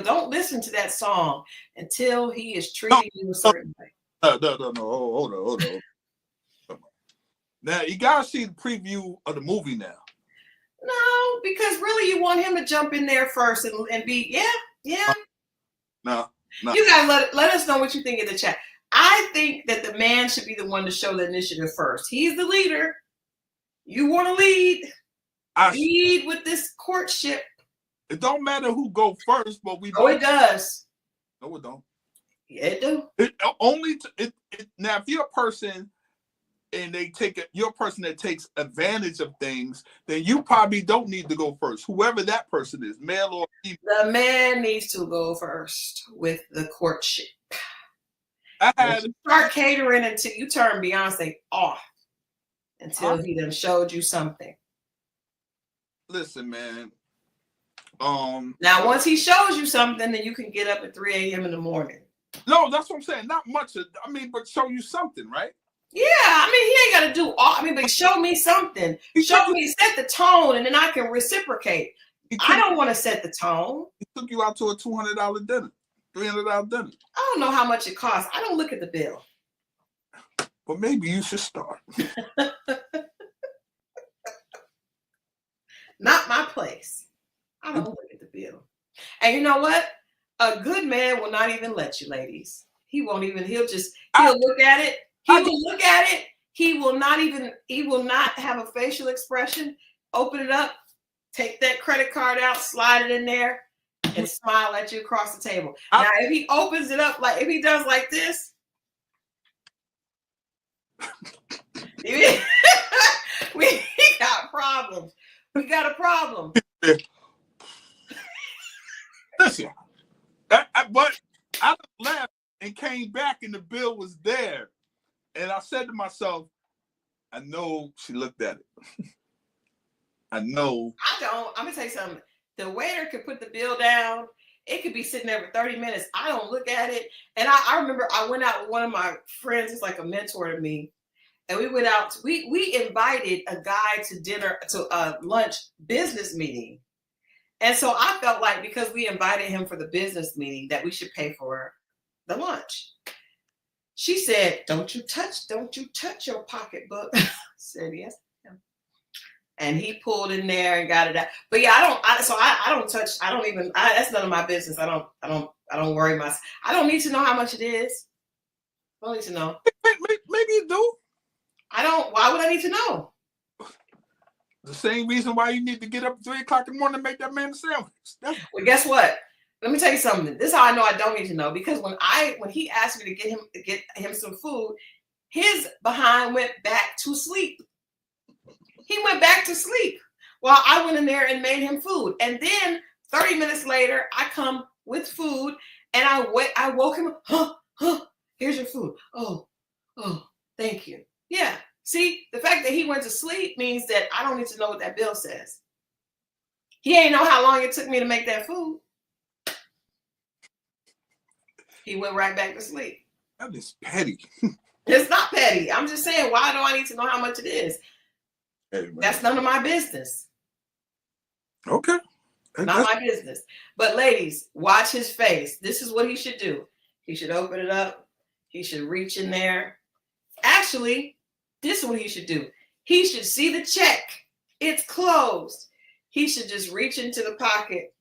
don't listen to that song until he is treating you a certain way. No. Hold on. Now, you got to see the preview of the movie now. No, because really you want him to jump in there first and be, yeah. No. You guys let us know what you think in the chat. I think that the man should be the one to show the initiative first. He's the leader. You want to lead. Lead with this courtship. It don't matter who go first, but we. Oh, it does. No, it don't. Yeah, it do. Now, if you're a person and you're a person that takes advantage of things, then you probably don't need to go first. Whoever that person is, male or female. The man needs to go first with the courtship. Start catering until you turn Beyonce off until he done showed you something. Listen, man. Now, once he shows you something, then you can get up at 3 a.m. in the morning. No, that's what I'm saying. Not much. But show you something, right? Yeah, he ain't got to do all. But show me something. Show me, set the tone, and then I can reciprocate. I don't want to set the tone. He took you out to a $200 dinner, $300 dinner. I don't know how much it costs. I don't look at the bill. But maybe you should start. Not my place. I don't look at the bill. And you know what? A good man will not even let you, ladies. He won't even. He'll look at it. He will look at it. He will not have a facial expression. Open it up, take that credit card out, slide it in there, and smile at you across the table. Now, if he opens it up, if he does like this, we got problems. We got a problem. Listen, but I left and came back and the bill was there. And I said to myself, I know she looked at it. I know. I don't. I'm going to tell you something. The waiter could put the bill down. It could be sitting there for 30 minutes. I don't look at it. And I remember I went out with one of my friends. It's like a mentor to me. And we went out. We invited a guy to dinner, to a lunch business meeting. And so I felt like because we invited him for the business meeting that we should pay for the lunch. She said, don't you touch your pocketbook. I said, yes. And he pulled in there and got it out. But yeah, I don't touch. I don't even. That's none of my business. I don't worry myself. I don't need to know how much it is. I don't need to know. Maybe you do. I don't. Why would I need to know? The same reason why you need to get up at 3 o'clock in the morning and make that man a sandwich. Well, guess what? Let me tell you something. This is how I know I don't need to know, because when he asked me to get him some food, his behind went back to sleep. He went back to sleep while I went in there and made him food. And then 30 minutes later, I come with food and I woke him up. Here's your food. Oh, thank you. Yeah. See, the fact that he went to sleep means that I don't need to know what that bill says. He ain't know how long it took me to make that food. He went right back to sleep. That is petty. It's not petty. I'm just saying, why do I need to know how much it is? Hey, that's none of my business. Okay. Not my business. But ladies, watch his face. This is what he should do. He should open it up. He should reach in there. Actually, this is what he should do. He should see the check. It's closed. He should just reach into the pocket,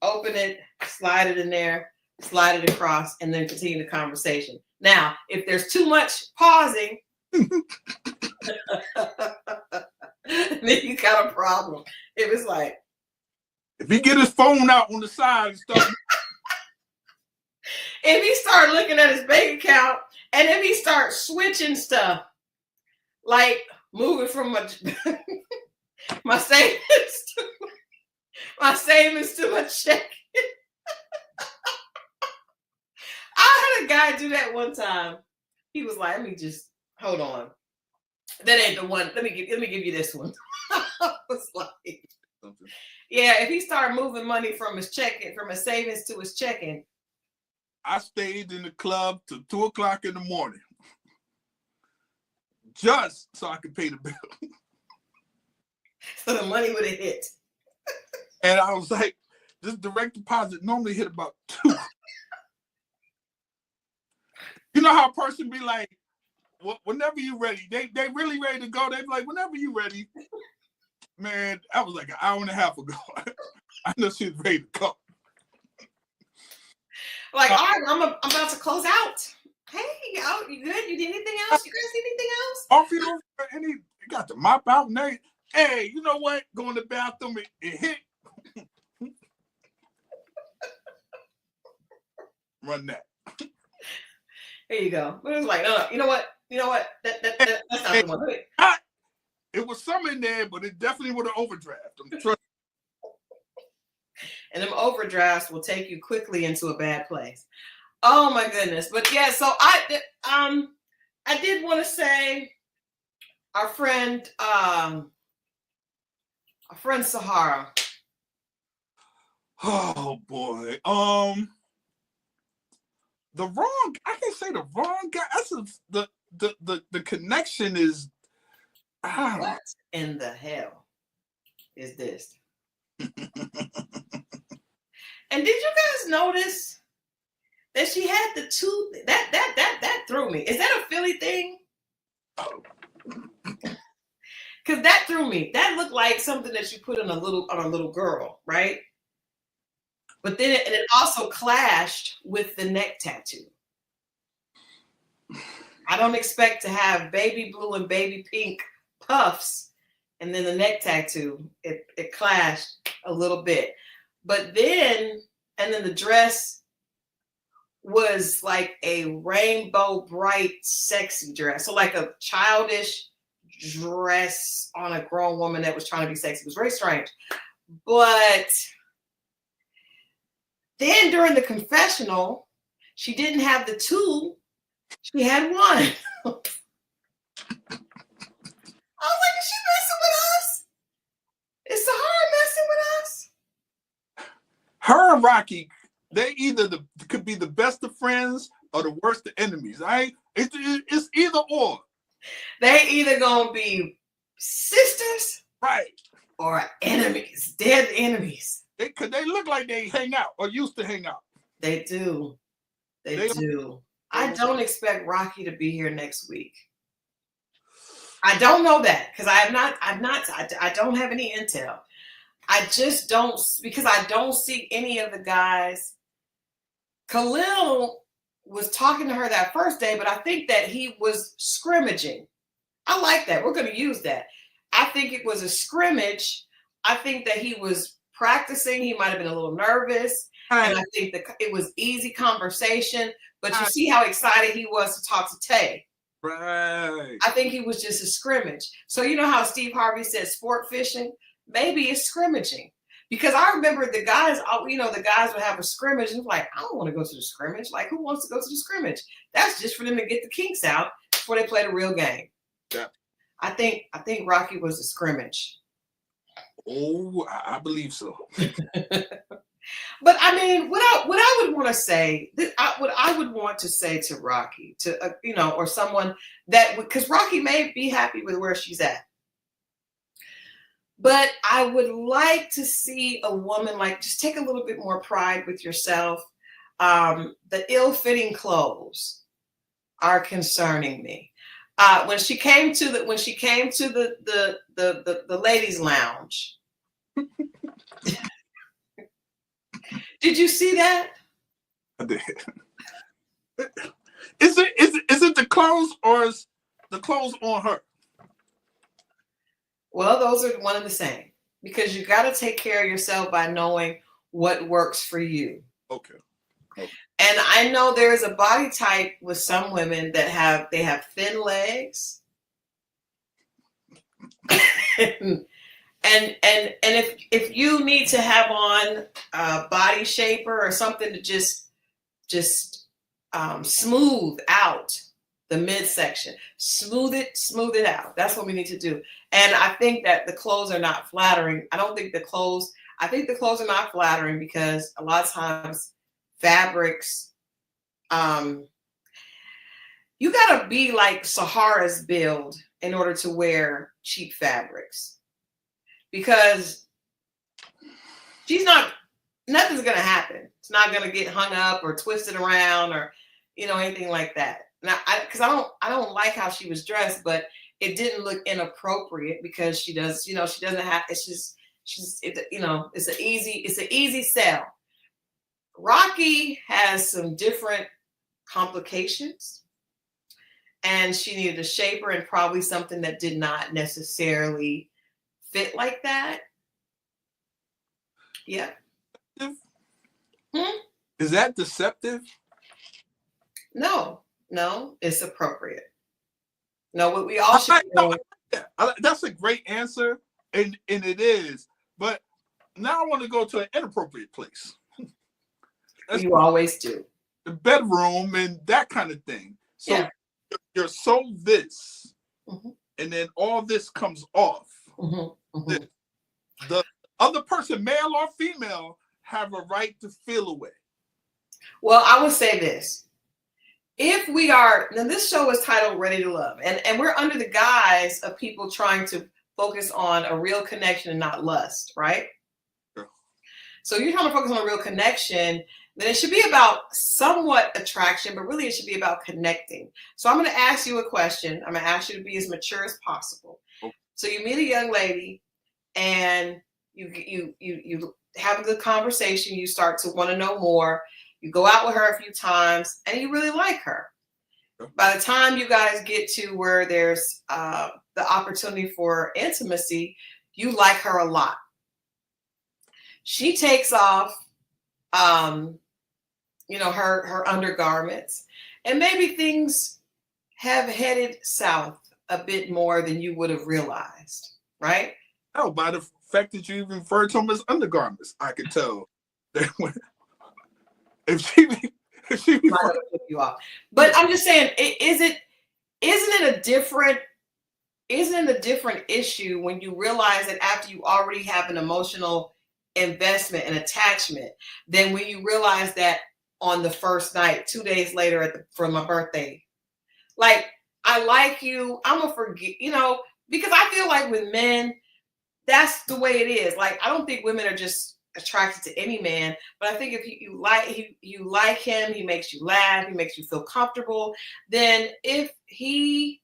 open it, slide it in there, slide it across, and then continue the conversation. Now, if there's too much pausing, then you got a problem. If it's like, if he get his phone out on the side and stuff. If he start looking at his bank account, and if he starts switching stuff, like moving from my savings to my check. I had a guy do that one time. He was like, "Let me just hold on. That ain't the one. Let me give you this one." I was like, "Yeah." If he started moving money from his checking, from his savings to his checking, I stayed in the club till 2:00 in the morning, just so I could pay the bill. So the money would have hit. And I was like, this direct deposit normally hit about 2. You know how a person be like, whenever you ready, they really ready to go. They be like, whenever you ready. Man, that was like an hour and a half ago. I know she was ready to go. Like, all right, I'm about to close out. Hey, you good? You did anything else? You guys need anything else? Off you know, and he got the mop out and they, hey, you know what? Go in the bathroom and hit. Run that. Here you go. But it was like, no, you know what? That's not the one. It was some in there, but it definitely would have overdraft. Trust. And them overdrafts will take you quickly into a bad place. Oh my goodness. But yeah, so I did want to say our friend Sahara. Oh boy. The wrong, I can say the wrong guy. That's the connection is, What in the hell is this? And did you guys notice that she had the two? That threw me. Is that a Philly thing? Because that threw me. That looked like something that you put on a little girl, right? But then it also clashed with the neck tattoo. I don't expect to have baby blue and baby pink puffs, and then the neck tattoo. It clashed a little bit. But then the dress was like a rainbow bright, sexy dress. So like a childish dress on a grown woman that was trying to be sexy. It was very strange. But then during the confessional, she didn't have the two. She had one. I was like, is she messing with us? Is Sahara messing with us? Her and Rocky, they either could be the best of friends or the worst of enemies. It's either or. They either gonna be sisters, right, or enemies, dead enemies. They look like they hang out or used to hang out. They do. They do. I don't expect Rocky to be here next week. I don't know that because I don't have any intel. I just don't, because I don't see any of the guys. Khalil was talking to her that first day, but I think that he was scrimmaging. I like that. We're going to use that. I think it was a scrimmage. I think that he was practicing. He might have been a little nervous. And I think that it was easy conversation. But you see how excited he was to talk to Tay. Right. I think he was just a scrimmage. So you know how Steve Harvey said sport fishing? Maybe it's scrimmaging. Because I remember the guys would have a scrimmage and like, I don't want to go to the scrimmage. Like, who wants to go to the scrimmage? That's just for them to get the kinks out before they play the real game. Yeah. I think Rocky was a scrimmage. Oh, I believe so. But I mean, what I would want to say, what I would want to say to Rocky, or someone that, because Rocky may be happy with where she's at, but I would like to see a woman like just take a little bit more pride with yourself. The ill-fitting clothes are concerning me. When she came to the ladies' lounge. Did you see that? I did. Is it the clothes or is the clothes on her? Well, those are one and the same because you got to take care of yourself by knowing what works for you. Okay. And I know there is a body type with some women that have thin legs. and if you need to have on a body shaper or something to just smooth out the midsection, smooth it out. That's what we need to do. And I think that the clothes are not flattering. I think the clothes are not flattering because a lot of times fabrics, you gotta be like Sahara's build in order to wear cheap fabrics because nothing's gonna happen. It's not gonna get hung up or twisted around or anything like that. Now, because I don't like how she was dressed, but it didn't look inappropriate because she doesn't have. It's an easy sell. Rocky has some different complications, and she needed a shaper and probably something that did not necessarily fit like that. Yeah. Is that deceptive? No, it's appropriate. No, what we all should know. That's a great answer, and it is. But now I want to go to an inappropriate place. You always do. The bedroom and that kind of thing. So yeah. You're so this, and then all this comes off. The other person, male or female, have a right to feel away. Well, I would say this. If we are, now this show is titled Ready to Love, and we're under the guise of people trying to focus on a real connection and not lust, right? Sure. So you're trying to focus on a real connection, then it should be about somewhat attraction, but really it should be about connecting. So I'm going to ask you a question. I'm going to ask you to be as mature as possible. Okay. So you meet a young lady and you have a good conversation. You start to want to know more. You go out with her a few times and you really like her. Sure. By the time you guys get to where there's the opportunity for intimacy, you like her a lot. She takes off her undergarments, and maybe things have headed south a bit more than you would have realized, right? Oh, by the fact that you even referred to them as undergarments, I could tell that if she might have put you off. But I'm just saying, isn't it a different issue when you realize that after you already have an emotional investment and attachment, then when you realize that on the first night, 2 days later for my birthday, like, I like you, I'm gonna forget, because I feel like with men, that's the way it is. Like, I don't think women are just attracted to any man, but I think if you like him, he makes you laugh, he makes you feel comfortable, then if he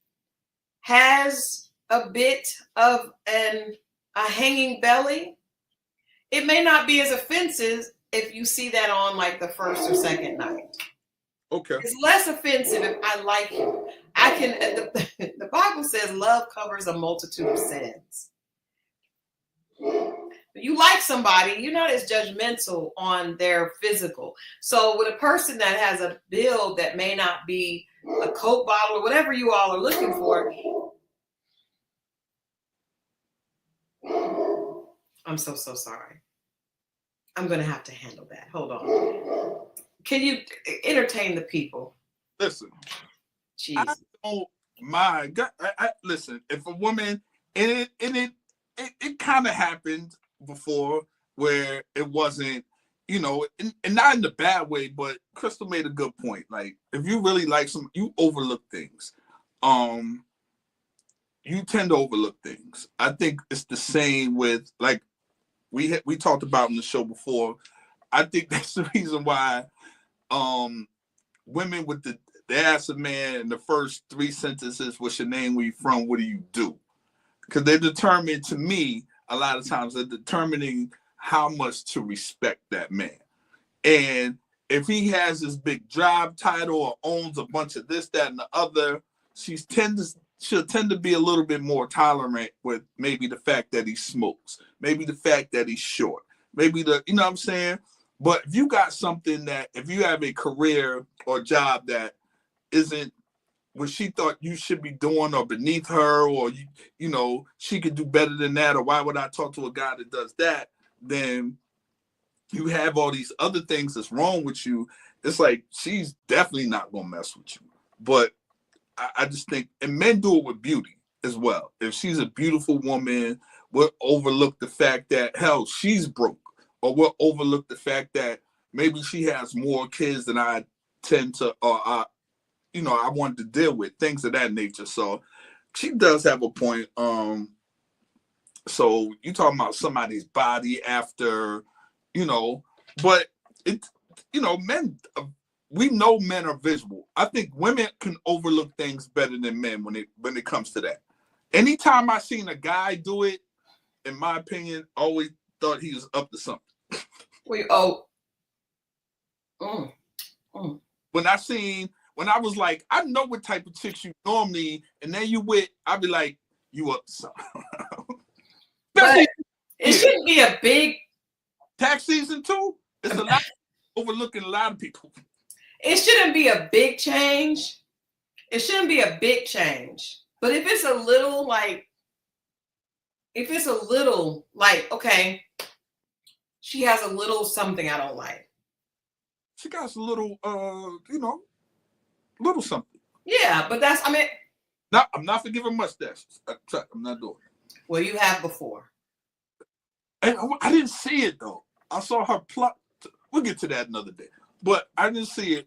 has a bit of a hanging belly, it may not be as offensive if you see that on like the first or second night. Okay. It's less offensive if I like you. The Bible says love covers a multitude of sins. You like somebody, you're not as judgmental on their physical. So with a person that has a build that may not be a Coke bottle or whatever you all are looking for, I'm so sorry. I'm going to have to handle that. Hold on. Can you entertain the people? Listen. Jeez. I don't mind. Listen, if a woman, and it kind of happened before where it wasn't, and not in a bad way, but Christal made a good point. Like, if you really like you overlook things. You tend to overlook things. I think it's the same with, like, we talked about in the show before. I think that's the reason why women with they ask a man in the first 3 sentences, what's your name, where you from, what do you do? Because they're determined, to me, a lot of times they're determining how much to respect that man. And if he has this big job title or owns a bunch of this, that, and the other, she'll tend to be a little bit more tolerant with maybe the fact that he smokes, maybe the fact that he's short, maybe you know what I'm saying? But if you got something that, if you have a career or job that isn't what she thought you should be doing or beneath her, or, you know, she could do better than that, or why would I talk to a guy that does that, then you have all these other things that's wrong with you. It's like, she's definitely not going to mess with you. But I just think, and men do it with beauty as well. If she's a beautiful woman, we'll overlook the fact that, hell, she's broke. Or we'll overlook the fact that maybe she has more kids than I tend to, or I wanted to deal with, things of that nature. So she does have a point. So you talking about somebody's body after, you know, but it, you know, men, we know men are visual. I think women can overlook things better than men when it comes to that. Anytime I seen a guy do it, in my opinion, always thought he was up to something. When I was like, I know what type of chicks you normally, and then you with, I'd be like, you up to something. But it shouldn't be a big tax season too. It's a lot overlooking a lot of people. It shouldn't be a big change. It shouldn't be a big change. But if it's a little like, okay, she has a little something I don't like. She got a little, little something. Yeah, but that's, I mean. No, I'm not forgiving mustaches. I'm not doing it. Well, you have before. And I didn't see it though. I saw her pluck. We'll get to that another day. But I didn't see it.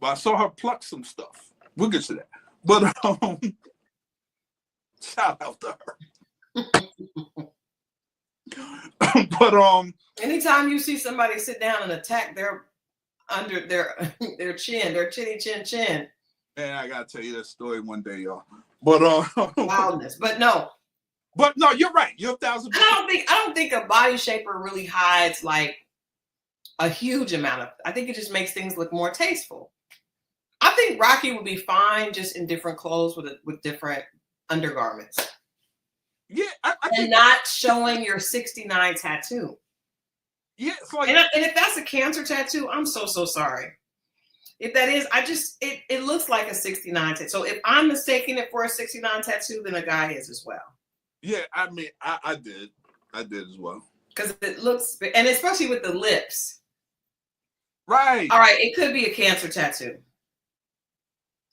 But I saw her pluck some stuff. We'll get to that. But shout out to her. But anytime you see somebody sit down and attack their under their chin, their chinny chin. Man, I gotta tell you that story one day, y'all. But wildness. But no, you're right. You're 1,000%. I don't think a body shaper really hides like a huge amount of. I think it just makes things look more tasteful. I think Rocky would be fine just in different clothes with different undergarments. Yeah, I think, and not showing your 69 tattoo. Yeah, it's like, and if that's a cancer tattoo, I'm so sorry. If that is, it looks like a 69 tattoo. So if I'm mistaking it for a 69 tattoo, then a guy is as well. Yeah, I mean, I did as well. Because it looks, and especially with the lips. Right. All right, it could be a cancer tattoo.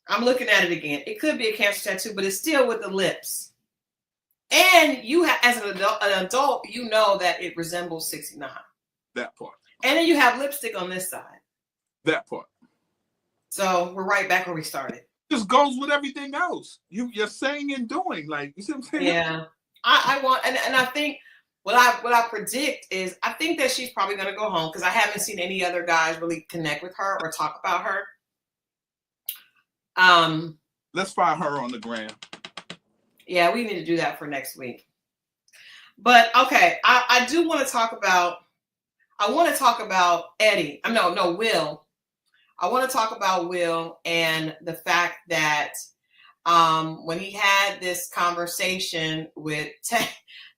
I'm looking at it again. It could be a cancer tattoo, but it's still with the lips. And you as an adult, you know that it resembles 69. That part. And then you have lipstick on this side. That part. So we're right back where we started. Just goes with everything else. You're saying and doing, like, you see what I'm saying? Yeah. I want, and I think what I predict is I think that she's probably going to go home because I haven't seen any other guys really connect with her or talk about her. Let's find her on the gram. Yeah, we need to do that for next week. But okay, I do want to talk about. I want to talk about Eddie. Will. I want to talk about Will and the fact that when he had this conversation with Tay,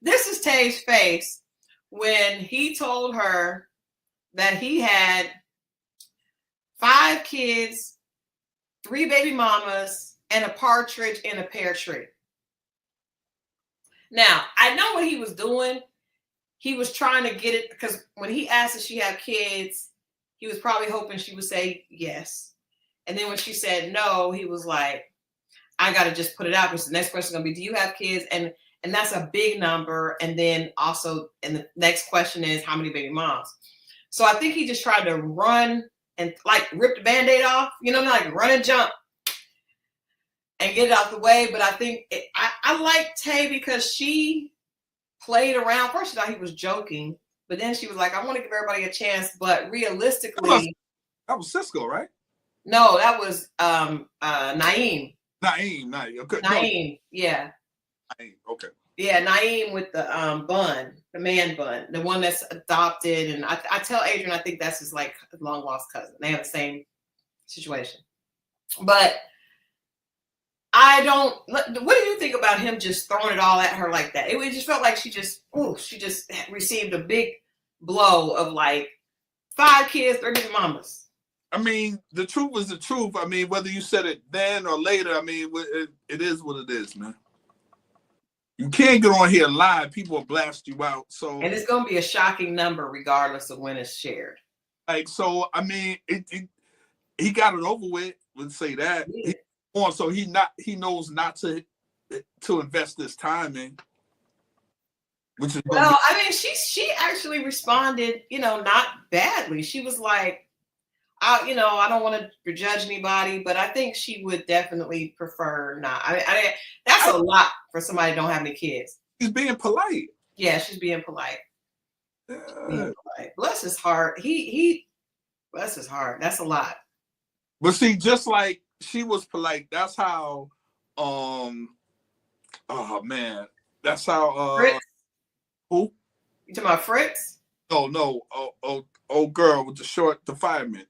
this is Tay's face when he told her that he had 5 kids, 3 baby mamas, and a partridge in a pear tree. Now, I know what he was doing. He was trying to get it because when he asked if she had kids, he was probably hoping she would say yes. And then when she said no, he was like, I got to just put it out because the next question is going to be, do you have kids? And that's a big number. And then also, and the next question is, how many baby moms? So I think he just tried to run and like rip the Band-Aid off, like run and jump and get it out the way. But I think I like Tay because she played around. First, she thought he was joking, but then she was like, I want to give everybody a chance. But realistically, that was Cisco, right? No, that was Naim. Naim. Okay. Naim, yeah. Naim, okay. Yeah, Naim with the bun. The man bun, the one that's adopted. And I tell Adrian, I think that's his like long lost cousin. They have the same situation. But I don't. What do you think about him just throwing it all at her like that? It just felt like she just received a big blow of like 5 kids, 3 baby mamas. I mean, the truth is the truth. I mean, whether you said it then or later, I mean, it is what it is, man. You can't get on here live. People will blast you out. So, and it's going to be a shocking number regardless of when it's shared. Like, so, I mean, he got it over with. Let's say that. Yeah. So he knows not to invest this time in. Which is well, I mean, she actually responded, not badly. She was like, I don't want to prejudge anybody, but I think she would definitely prefer not. That's a lot for somebody who don't have any kids. She's being polite. Yeah, she's being polite. Being polite. Bless his heart. He bless his heart. That's a lot. But see, just like she was polite, that's how. Oh man, that's how. Fritz? Who? You talking about Fritz? No. Oh, girl with the fireman.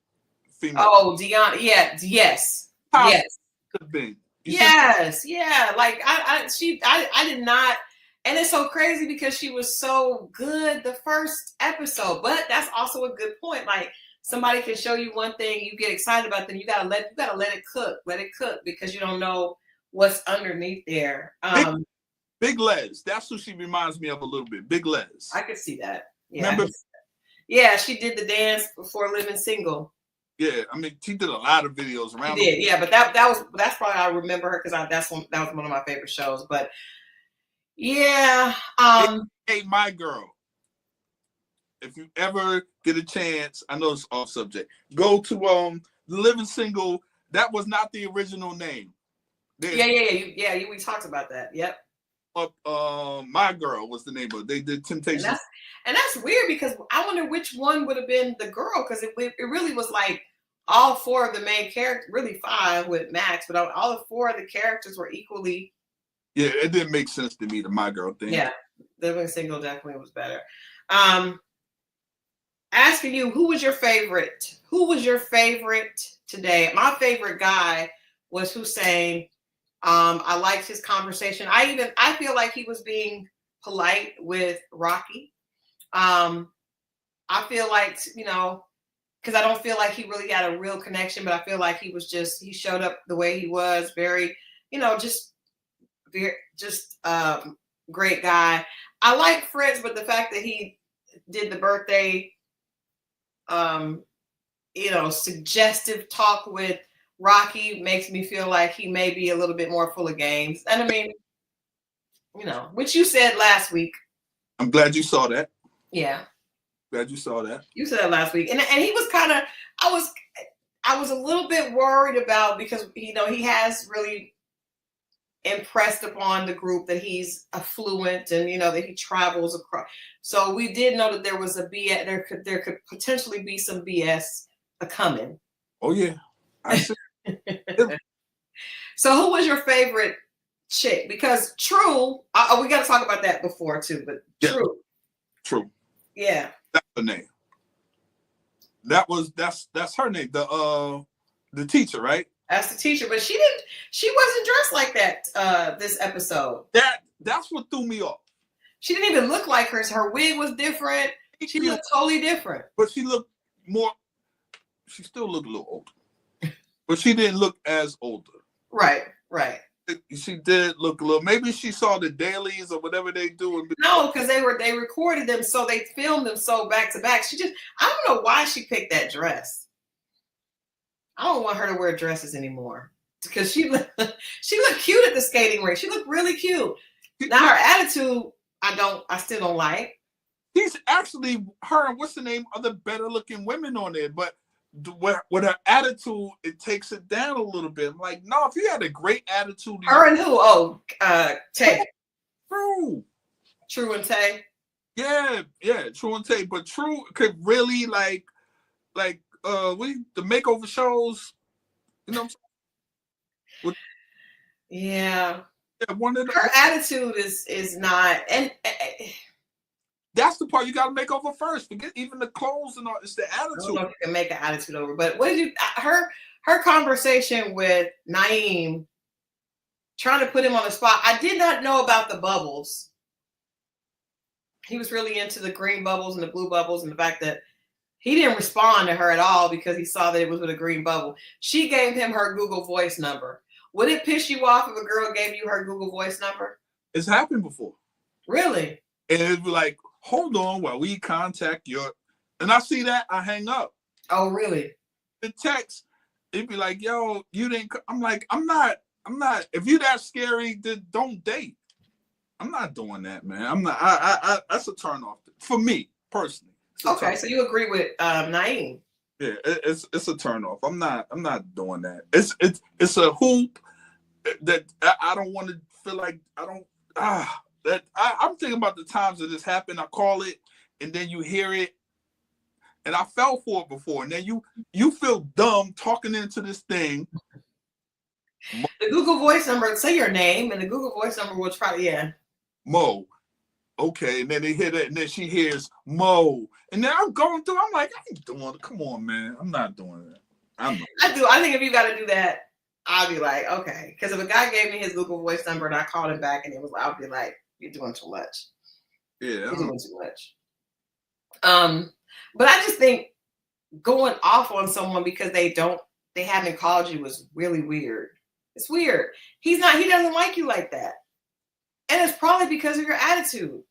Female. Oh, Dianna. Yeah. Yes. Yes. Could have been. Yes. Yeah. Like I did not. And it's so crazy because she was so good the first episode. But that's also a good point. Like somebody can show you one thing, you get excited about, then you gotta let it cook. Let it cook because you don't know what's underneath there. Big Les. That's who she reminds me of a little bit. Big Les. I could see that. Yeah. Remember? Yeah, she did the dance before living single. Yeah, I mean, she did a lot of videos around. She did, yeah, but that's probably I remember her because that was one of my favorite shows. But yeah, hey, my girl, if you ever get a chance, I know it's off subject. Go to Living Single. That was not the original name. Yeah. We talked about that. Yep. My Girl was the name of it. They did Temptation. And that's weird because I wonder which one would have been the girl because it really was like all 4 of the main characters, really 5 with Max, but all 4 of the characters were equally. Yeah, it didn't make sense to me, the My Girl thing. Yeah, Living Single definitely was better. Asking you, who was your favorite? Who was your favorite today? My favorite guy was Hussein. I liked his conversation. I feel like he was being polite with Rocky. I feel like, because I don't feel like he really had a real connection, but I feel like he showed up the way he was, very, great guy. I like Fritz, but the fact that he did the birthday, suggestive talk with Rocky makes me feel like he may be a little bit more full of games. And I mean, which you said last week. I'm glad you saw that. Yeah. Glad you saw that. You said that last week. And he was kind of, I was a little bit worried about because, he has really impressed upon the group that he's affluent and, that he travels across. So we did know that there was a BS, there could potentially be some BS coming. Oh, yeah. I see. So who was your favorite chick? Because True, we got to talk about that before too, but yeah. True. Yeah. That's her name. That's her name. The teacher, right? That's the teacher, but she wasn't dressed like that this episode. That's what threw me off. She didn't even look like hers. Her wig was different. She looked totally different. But she still looked a little older. But she didn't look as older. Right. She did look a little. Maybe she saw the dailies or whatever they do. No, because they recorded them, so they filmed them so back to back. I don't know why she picked that dress. I don't want her to wear dresses anymore because she looked cute at the skating rink. She looked really cute. Now her attitude, I still don't like. She's actually her and what's the name of the better looking women on there, but. With her attitude, it takes it down a little bit. I'm like, no, if you had a great attitude. Her and who? Oh, Tay. True and Tay. Yeah, True and Tay. But True could really like the makeover shows, Yeah. One of her attitude is not, and That's the part you got to make over first. Forget even the clothes and all. It's the I don't attitude. know if you can make an attitude over, but what did you her conversation with Naim trying to put him on the spot? I did not know about the bubbles. He was really into the green bubbles and the blue bubbles, and the fact that he didn't respond to her at all because he saw that it was with a green bubble. She gave him her Google Voice number. Would it piss you off if a girl gave you her Google Voice number? It's happened before. Really? And it'd be like, hold on while we contact your, and I see that, I hang up. Oh, really? The text, it'd be like, yo, you didn't, I'm like, I'm not, if you that scary, then don't date. I'm not doing that, man. I'm not, I that's a turn off for me personally. Okay, so you agree with Naim? Yeah, it's a turn off. I'm not doing that. It's a hoop that I don't want to feel like I'm thinking about the times that this happened. I call it, and then you hear it, and I fell for it before, and then you feel dumb talking into this thing. The Google Voice number, say your name, and the Google Voice number will try, Mo. Okay, and then they hear that, and then she hears Mo, and then I'm going through. I'm like, I ain't doing it. Come on, man, I'm not doing that. I do. I think if you got to do that, I'll be like, okay, because if a guy gave me his Google Voice number and I called him back, and I'll be like, you're doing too much. Yeah, you're doing too much. But I just think going off on someone because they haven't called you is really weird. It's weird. He doesn't like you like that, and it's probably because of your attitude.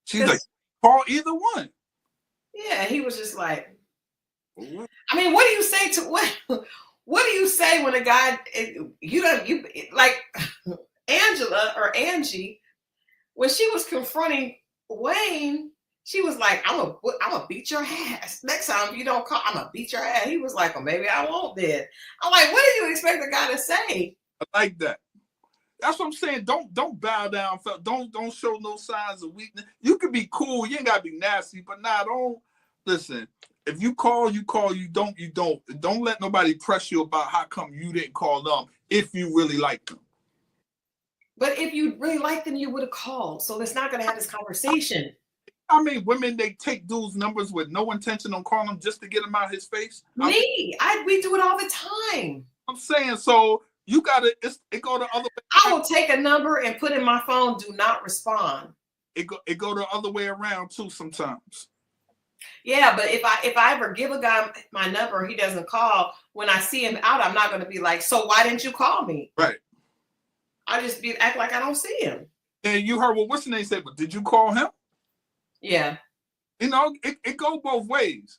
She's like, call either one. Yeah, he was just like, I mean, what do you say to what do you say when a guy you like Angela or Angie when she was confronting Wayne, she was like, I'm gonna beat your ass. Next time if you don't call, I'm gonna beat your ass. He was like, well, maybe I won't then. I'm like, what do you expect the guy to say? I like that. That's what I'm saying. Don't bow down. Don't show no signs of weakness. You can be cool. You ain't gotta be nasty, but don't listen. If you call, you call. You don't. Don't let nobody press you about how come you didn't call them if you really like them. But if you really like them, you would have called. So let's not gonna have this conversation. I mean, women, they take dudes' numbers with no intention on calling them just to get him out of his face. We do it all the time. I'm saying, so you gotta. It go the other way. I will take a number and put in my phone, do not respond. It go the other way around too sometimes. Yeah, but if I ever give a guy my number, he doesn't call. When I see him out, I'm not going to be like, so why didn't you call me? Right. I just act like I don't see him. And you heard what what's the name said, but did you call him? Yeah. You know, it go both ways.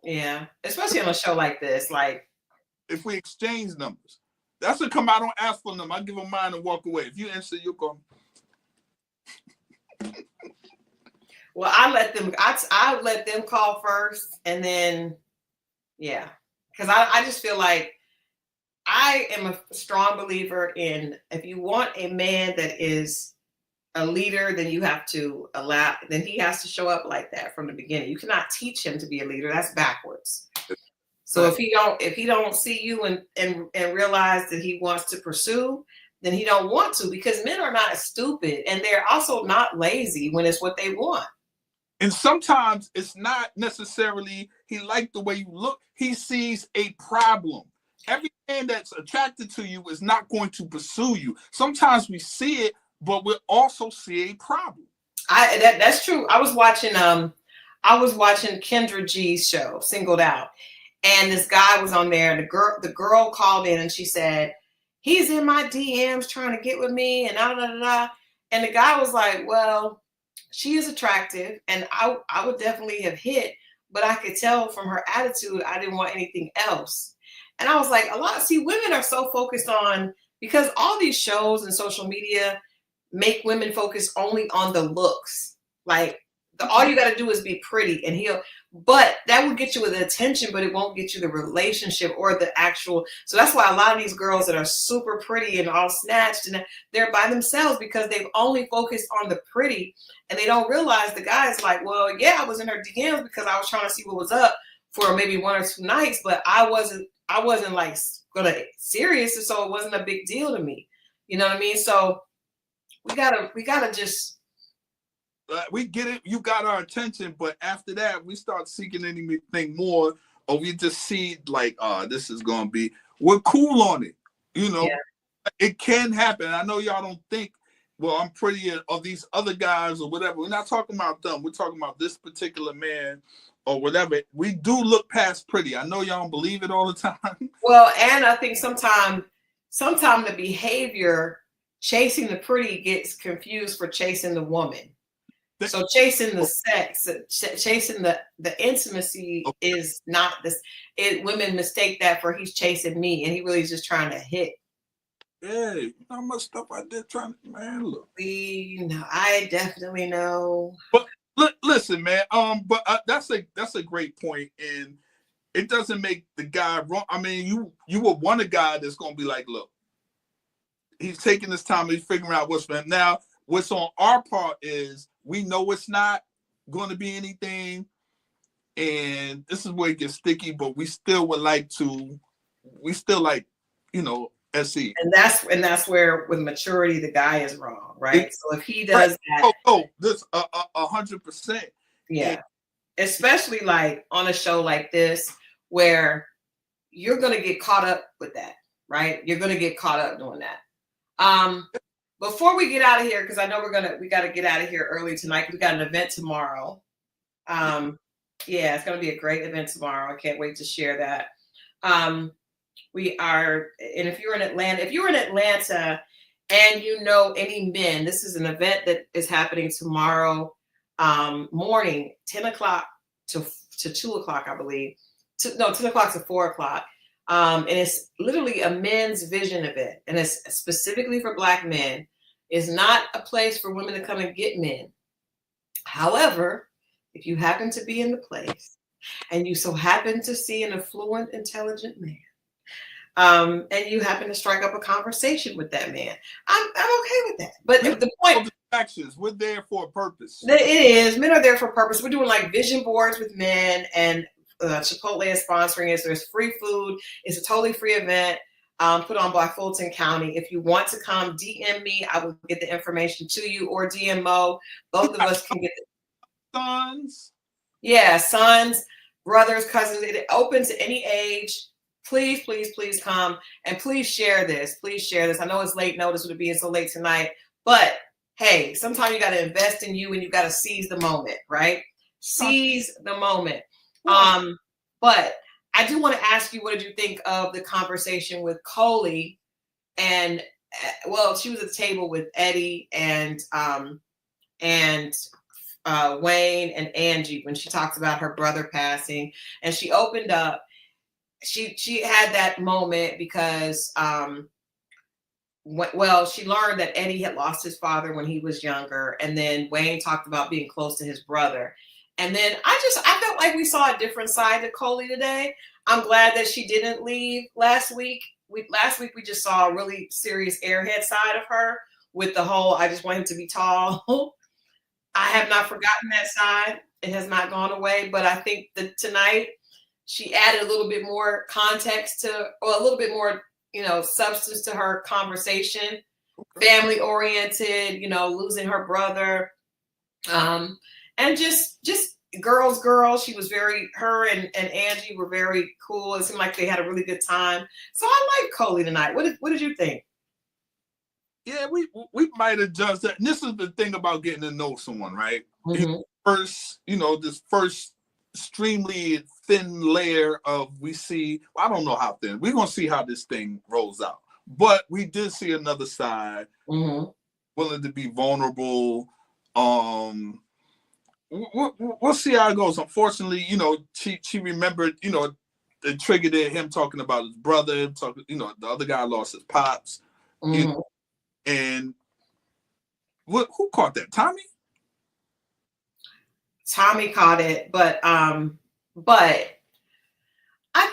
Yeah, especially on a show like this. Like, if we exchange numbers, that's what come. I don't ask for them. I give them mine and walk away. If you answer, you call. Well, I let them call first, and then, yeah, because I just feel like I am a strong believer in if you want a man that is a leader, then you have to then he has to show up like that from the beginning. You cannot teach him to be a leader. That's backwards. So if he don't see you and realize that he wants to pursue, then he don't want to, because men are not stupid, and they're also not lazy when it's what they want. And sometimes it's not necessarily he liked the way you look. He sees a problem. Every man that's attracted to you is not going to pursue you. Sometimes we see it, but we also see a problem. That's true. I was watching Kendra G's show, Singled Out, and this guy was on there, and the girl called in and she said, he's in my DMs trying to get with me, and da da da da. And the guy was like, well, she is attractive, and I would definitely have hit, but I could tell from her attitude I didn't want anything else. And I was like, women are so focused on, because all these shows and social media make women focus only on the looks. Like, all you got to do is be pretty, and but that will get you the attention, but it won't get you the relationship or the actual. So that's why a lot of these girls that are super pretty and all snatched, and they're by themselves because they've only focused on the pretty, and they don't realize the guy's like, well, yeah, I was in her DMs because I was trying to see what was up for maybe 1 or 2 nights, but I wasn't like gonna serious, so it wasn't a big deal to me. You know what I mean? So we gotta just we get it. You got our attention, but after that, we start seeking anything more, or we just see like, this is gonna be. We're cool on it, you know. Yeah. It can happen. I know y'all don't think, well, I'm prettier of these other guys or whatever. We're not talking about them. We're talking about this particular man or whatever. We do look past pretty. I know y'all don't believe it all the time. Well, and I think sometimes the behavior chasing the pretty gets confused for chasing the woman. So chasing the sex, chasing the intimacy is not this. Women mistake that for he's chasing me, and he really is just trying to hit. Yeah, you know how much stuff I did trying to, man, look. I definitely know. But listen, man, but that's a great point, and it doesn't make the guy wrong. I mean, you would want a guy that's gonna be like, look, he's taking this time, he's figuring out what's for him. Now, what's on our part is we know it's not going to be anything, and this is where it gets sticky, but we still like, you know, SE. And that's where with maturity the guy is wrong, right? So if he does that, this 100%. Yeah. Especially like on a show like this where you're gonna get caught up with that, right? You're gonna get caught up doing that. Before we get out of here, because I know we got to get out of here early tonight. We got an event tomorrow. Yeah, it's gonna be a great event tomorrow. I can't wait to share that. We are, and if you're in Atlanta and you know any men, this is an event that is happening tomorrow morning, 10 o'clock to 2 o'clock, I believe. 10 o'clock to 4 o'clock. And it's literally a men's vision event, and it's specifically for Black men. It's not a place for women to come and get men. However, if you happen to be in the place and you so happen to see an affluent, intelligent man, and you happen to strike up a conversation with that man, I'm okay with that. But the point, distractions, we're there for a purpose. It is. Men are there for a purpose. We're doing like vision boards with men, and Chipotle is sponsoring it. So there's free food. It's a totally free event put on by Fulton County. If you want to come, DM me. I will get the information to you, or DM Moe. Both of us can get the sons. Yeah, sons, brothers, cousins. It open to any age. Please, please, please come, and please share this. Please share this. I know it's late notice with it being so late tonight, but hey, sometimes you got to invest in you, and you got to seize the moment, right? Seize the moment. But I do want to ask you, what did you think of the conversation with Coley? And well, she was at the table with Eddie and Wayne and Angie when she talked about her brother passing, and she opened up. She had that moment because she learned that Eddie had lost his father when he was younger, and then Wayne talked about being close to his brother. And then I felt like we saw a different side to Coley today. I'm glad that she didn't leave last week. Last week we just saw a really serious airhead side of her with the whole, I just want him to be tall. I have not forgotten that side. It has not gone away, but I think that tonight she added a little bit more context or a little bit more, substance to her conversation. Family oriented, losing her brother. And just girls. She was her and Angie were very cool. It seemed like they had a really good time. So I like Coley tonight. What did you think? Yeah, we might have judged that. And this is the thing about getting to know someone, right? Mm-hmm. This first extremely thin layer of I don't know how thin. We're gonna see how this thing rolls out. But we did see another side, willing to be vulnerable. We'll see how it goes. Unfortunately, she remembered, it triggered him talking about his brother, the other guy lost his pops. And who caught that? Tommy? Tommy caught it, but I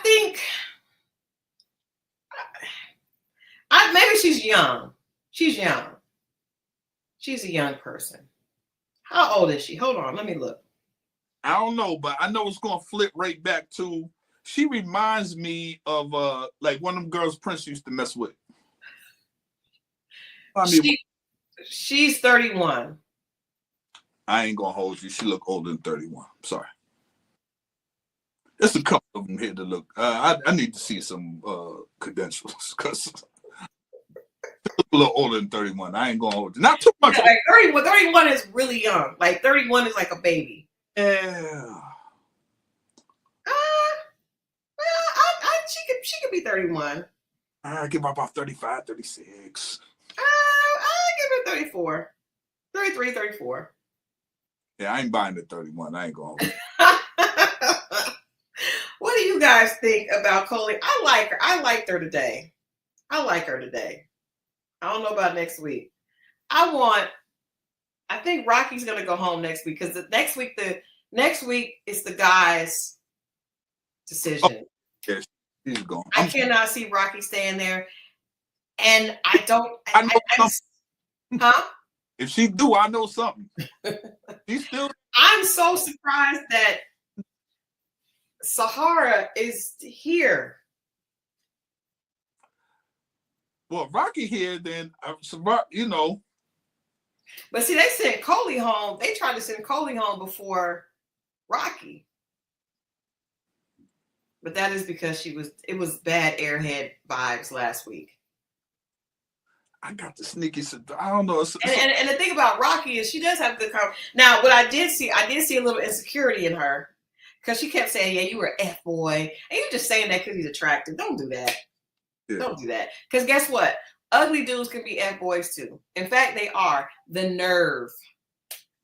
think maybe she's young. She's young. She's a young person. How old is she? Hold on, let me look. I don't know, but I know it's gonna flip right back to. She reminds me of like one of them girls Prince used to mess with. She's 31. I ain't gonna hold you. She look older than 31. I'm sorry. There's a couple of them here to look. I need to see some credentials because look a little older than 31. I ain't gonna hold you. Not too much. Yeah, like 31 is really young. Like 31 is like a baby. Yeah. She could be 31. I give her about 35, 36. I give her 34. 33, 34. Yeah, I ain't buying the 31. I ain't going. What do you guys think about Coley? I like her. I liked her today. I like her today. I don't know about next week. I think Rocky's gonna go home next week because the next week is the guys' decision. Oh, yes, he's gone. I cannot see Rocky staying there, and I don't. I know something. Huh? If she do, I know something. She's still. I'm so surprised that Sahara is here. Well, Rocky here, then you know. But see, they sent Coley home. They tried to send Coley home before Rocky. But that is because it was bad airhead vibes last week. I got the sneaky. I don't know. And the thing about Rocky is she does have good conversation. Now, what I did see a little insecurity in her because she kept saying, "Yeah, you were an F boy," and you're just saying that because he's attractive. Don't do that. Yeah. Don't do that. Because guess what? Ugly dudes can be F boys too. In fact, they are. The nerve,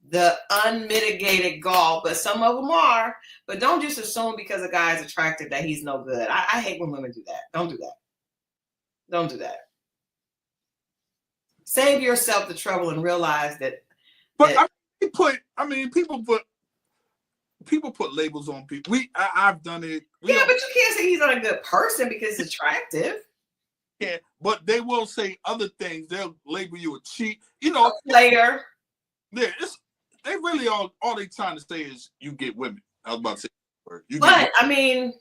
the unmitigated gall, but some of them are. But don't just assume because a guy is attractive that he's no good. I hate when women do that. Don't do that. Don't do that. Save yourself the trouble and realize that. But people put labels on people. I've done it. Yeah, but you can't say he's not a good person because he's attractive. Yeah, but they will say other things. They'll label you a cheat. You know, a player. Yeah, they really all they trying to say is you get women. I was about to say, but I mean,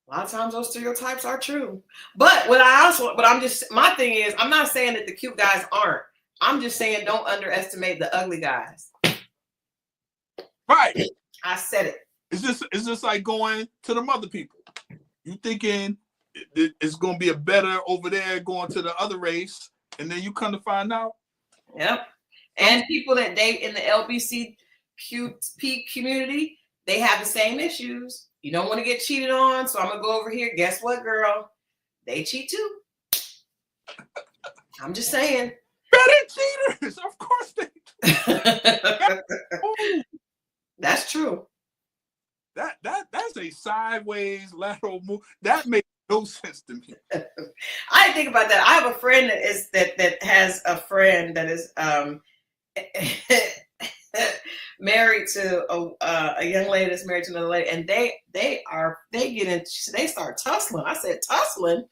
a lot of times those stereotypes are true. But my thing is, I'm not saying that the cute guys aren't. I'm just saying don't underestimate the ugly guys. Right. I said it. It's just like going to the mother people. You thinking it's going to be a better over there going to the other race, and then you come to find out. Yep. And people that date in the LBCQ community, they have the same issues. You don't want to get cheated on, so I'm going to go over here. Guess what, girl? They cheat too. I'm just saying. Better cheaters. Of course they do. That's true. That's a sideways lateral move. That makes no sense to me. I didn't think about that. I have a friend that has a friend that is married to a young lady that's married to another lady, and they start tussling. I said tussling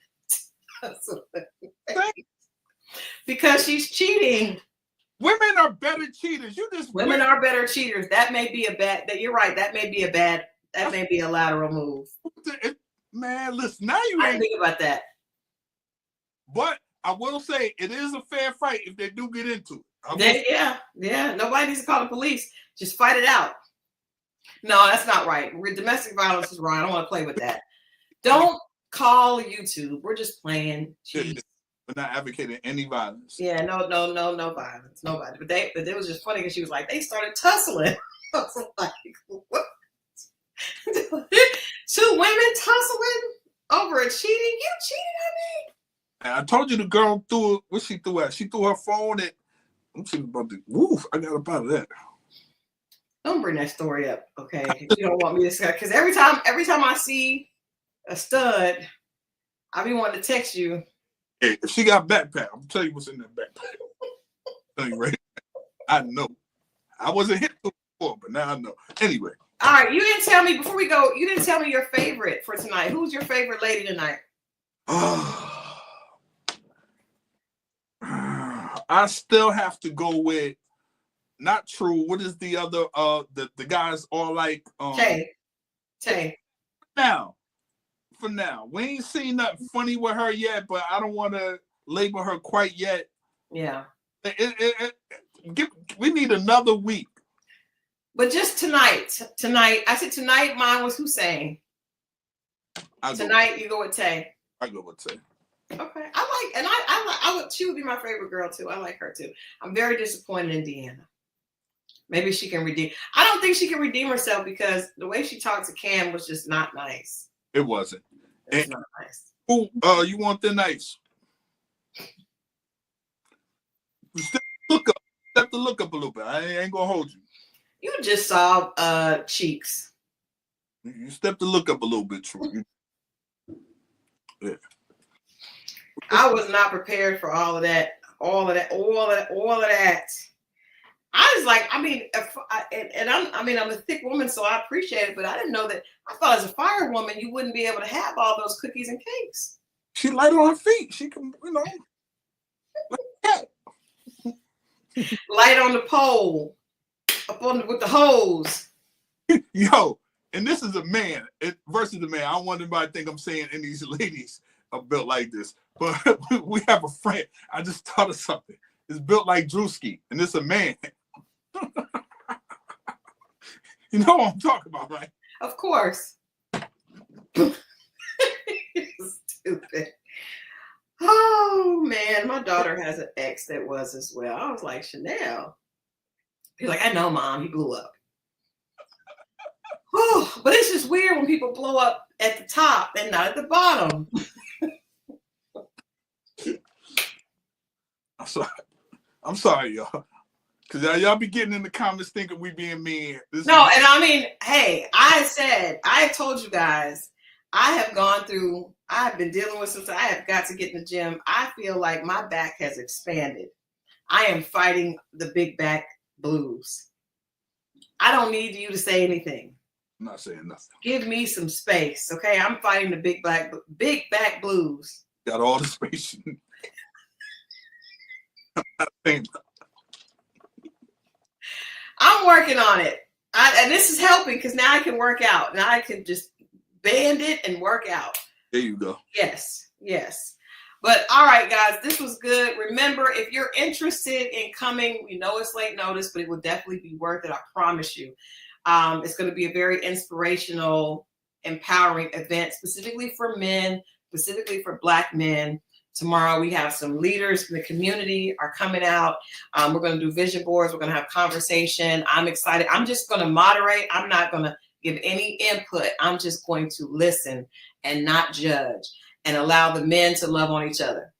because she's cheating. Women are better cheaters. Women are better cheaters. That may be you're right. That may be a lateral move. Man, listen, now you I didn't think about that. But I will say it is a fair fight if they do get into it. Yeah. Nobody needs to call the police. Just fight it out. No, that's not right. Domestic violence is wrong. I don't want to play with that. Don't call YouTube. We're just playing. Jeez. We're not advocating any violence. Yeah, no violence. Nobody. But it was just funny because she was like, they started tussling. I was like, what? 2 women tussling over a cheating? You cheated on me? And I told you the girl threw it. What she threw at? She threw her phone at. I'm thinking about the woof. I got up out of that. Don't bring that story up, okay? If you don't want me to say, because every time I see a stud, I be wanting to text you. Hey, if she got a backpack, I'm tell you what's in that backpack. Tell you right. I know. I wasn't hit before, but now I know. Anyway. All right, you didn't tell me before we go. You didn't tell me your favorite for tonight. Who's your favorite lady tonight? I still have to go with not True. What is the other? The guys all like Tay. For now, we ain't seen nothing funny with her yet, but I don't want to label her quite yet. Yeah. We need another week. But just tonight. I said tonight. Mine was Hussein. Tonight you go with Tay. I go with Tay. Okay, I would. She would be my favorite girl too. I like her too. I'm very disappointed in Dianna. Maybe she can redeem. I don't think she can redeem herself because the way she talked to Cam was just not nice. It wasn't. It's not nice. Who you want the nice? Step the look up a little bit. I ain't gonna hold you. You just saw cheeks. You step the look up a little bit, True. Yeah. I was not prepared for all of that. I was like, I mean, I'm a thick woman, so I appreciate it, but I didn't know that. I thought as a fire woman, you wouldn't be able to have all those cookies and cakes. She light on her feet. She can, like that. Light on the pole, with the hose. Yo, and this is a man versus a man. I don't want anybody to think I'm saying any of these ladies are built like this, but we have a friend. I just thought of something. It's built like Drewski, and it's a man. You know what I'm talking about, right? Of course. Stupid. Oh man, my daughter has an ex that was as well. I was like, Chanel. He's like, I know, Mom. He blew up. Oh, but it's just weird when people blow up at the top and not at the bottom. I'm sorry, y'all. Because y'all be getting in the comments thinking we being mean. And I mean, hey, I told you guys, I've been dealing with something. I have got to get in the gym. I feel like my back has expanded. I am fighting the big back blues. I don't need you to say anything. I'm not saying nothing. Give me some space, okay? I'm fighting the big back blues. Got all the space. I'm working on it. And this is helping because now I can work out. Now I can just band it and work out. There you go. Yes. But all right, guys, this was good. Remember, if you're interested in coming, we know it's late notice, but it will definitely be worth it. I promise you. It's going to be a very inspirational, empowering event, specifically for men, specifically for Black men. Tomorrow we have some leaders in the community are coming out. We're going to do vision boards. We're going to have conversation. I'm excited. I'm just going to moderate. I'm not going to give any input. I'm just going to listen and not judge and allow the men to love on each other.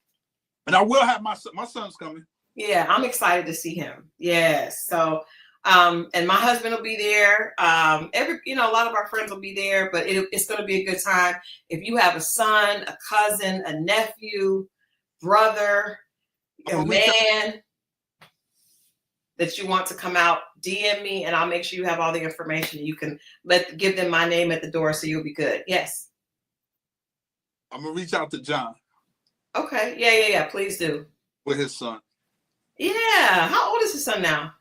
And I will have my son's coming. Yeah, I'm excited to see him. Yes. So, and my husband will be there. A lot of our friends will be there, but it's going to be a good time. If you have a son, a cousin, a nephew, brother, a man that you want to come out, DM me and I'll make sure you have all the information. You can give them my name at the door so you'll be good. Yes. I'm going to reach out to John. Okay. Yeah. Please do. With his son. Yeah. How old is his son now?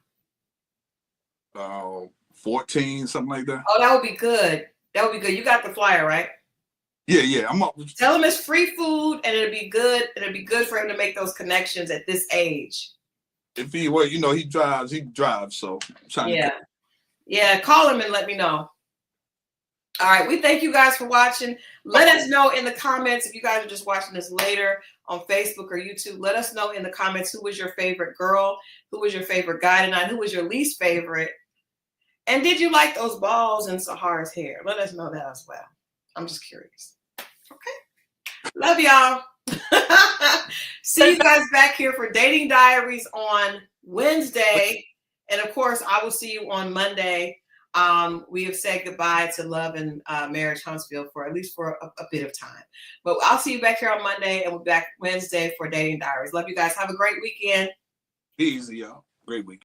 14, something like that. Oh, that would be good. You got the flyer, right? Yeah. I'm up. Tell him it's free food and it'll be good. It'll be good for him to make those connections at this age. If he drives, so I'm trying to call him and let me know. All right, we thank you guys for watching. Let us know in the comments if you guys are just watching this later on Facebook or YouTube. Let us know in the comments who was your favorite girl, who was your favorite guy tonight, who was your least favorite, and did you like those balls in Sahara's hair? Let us know that as well. I'm just curious. Okay, love y'all. See you guys back here for Dating Diaries on Wednesday, and of course, I will see you on Monday. We have said goodbye to Love and Marriage Huntsville for at least for a bit of time. But I'll see you back here on Monday and we'll be back Wednesday for Dating Diaries. Love you guys. Have a great weekend. Easy, y'all. Great weekend.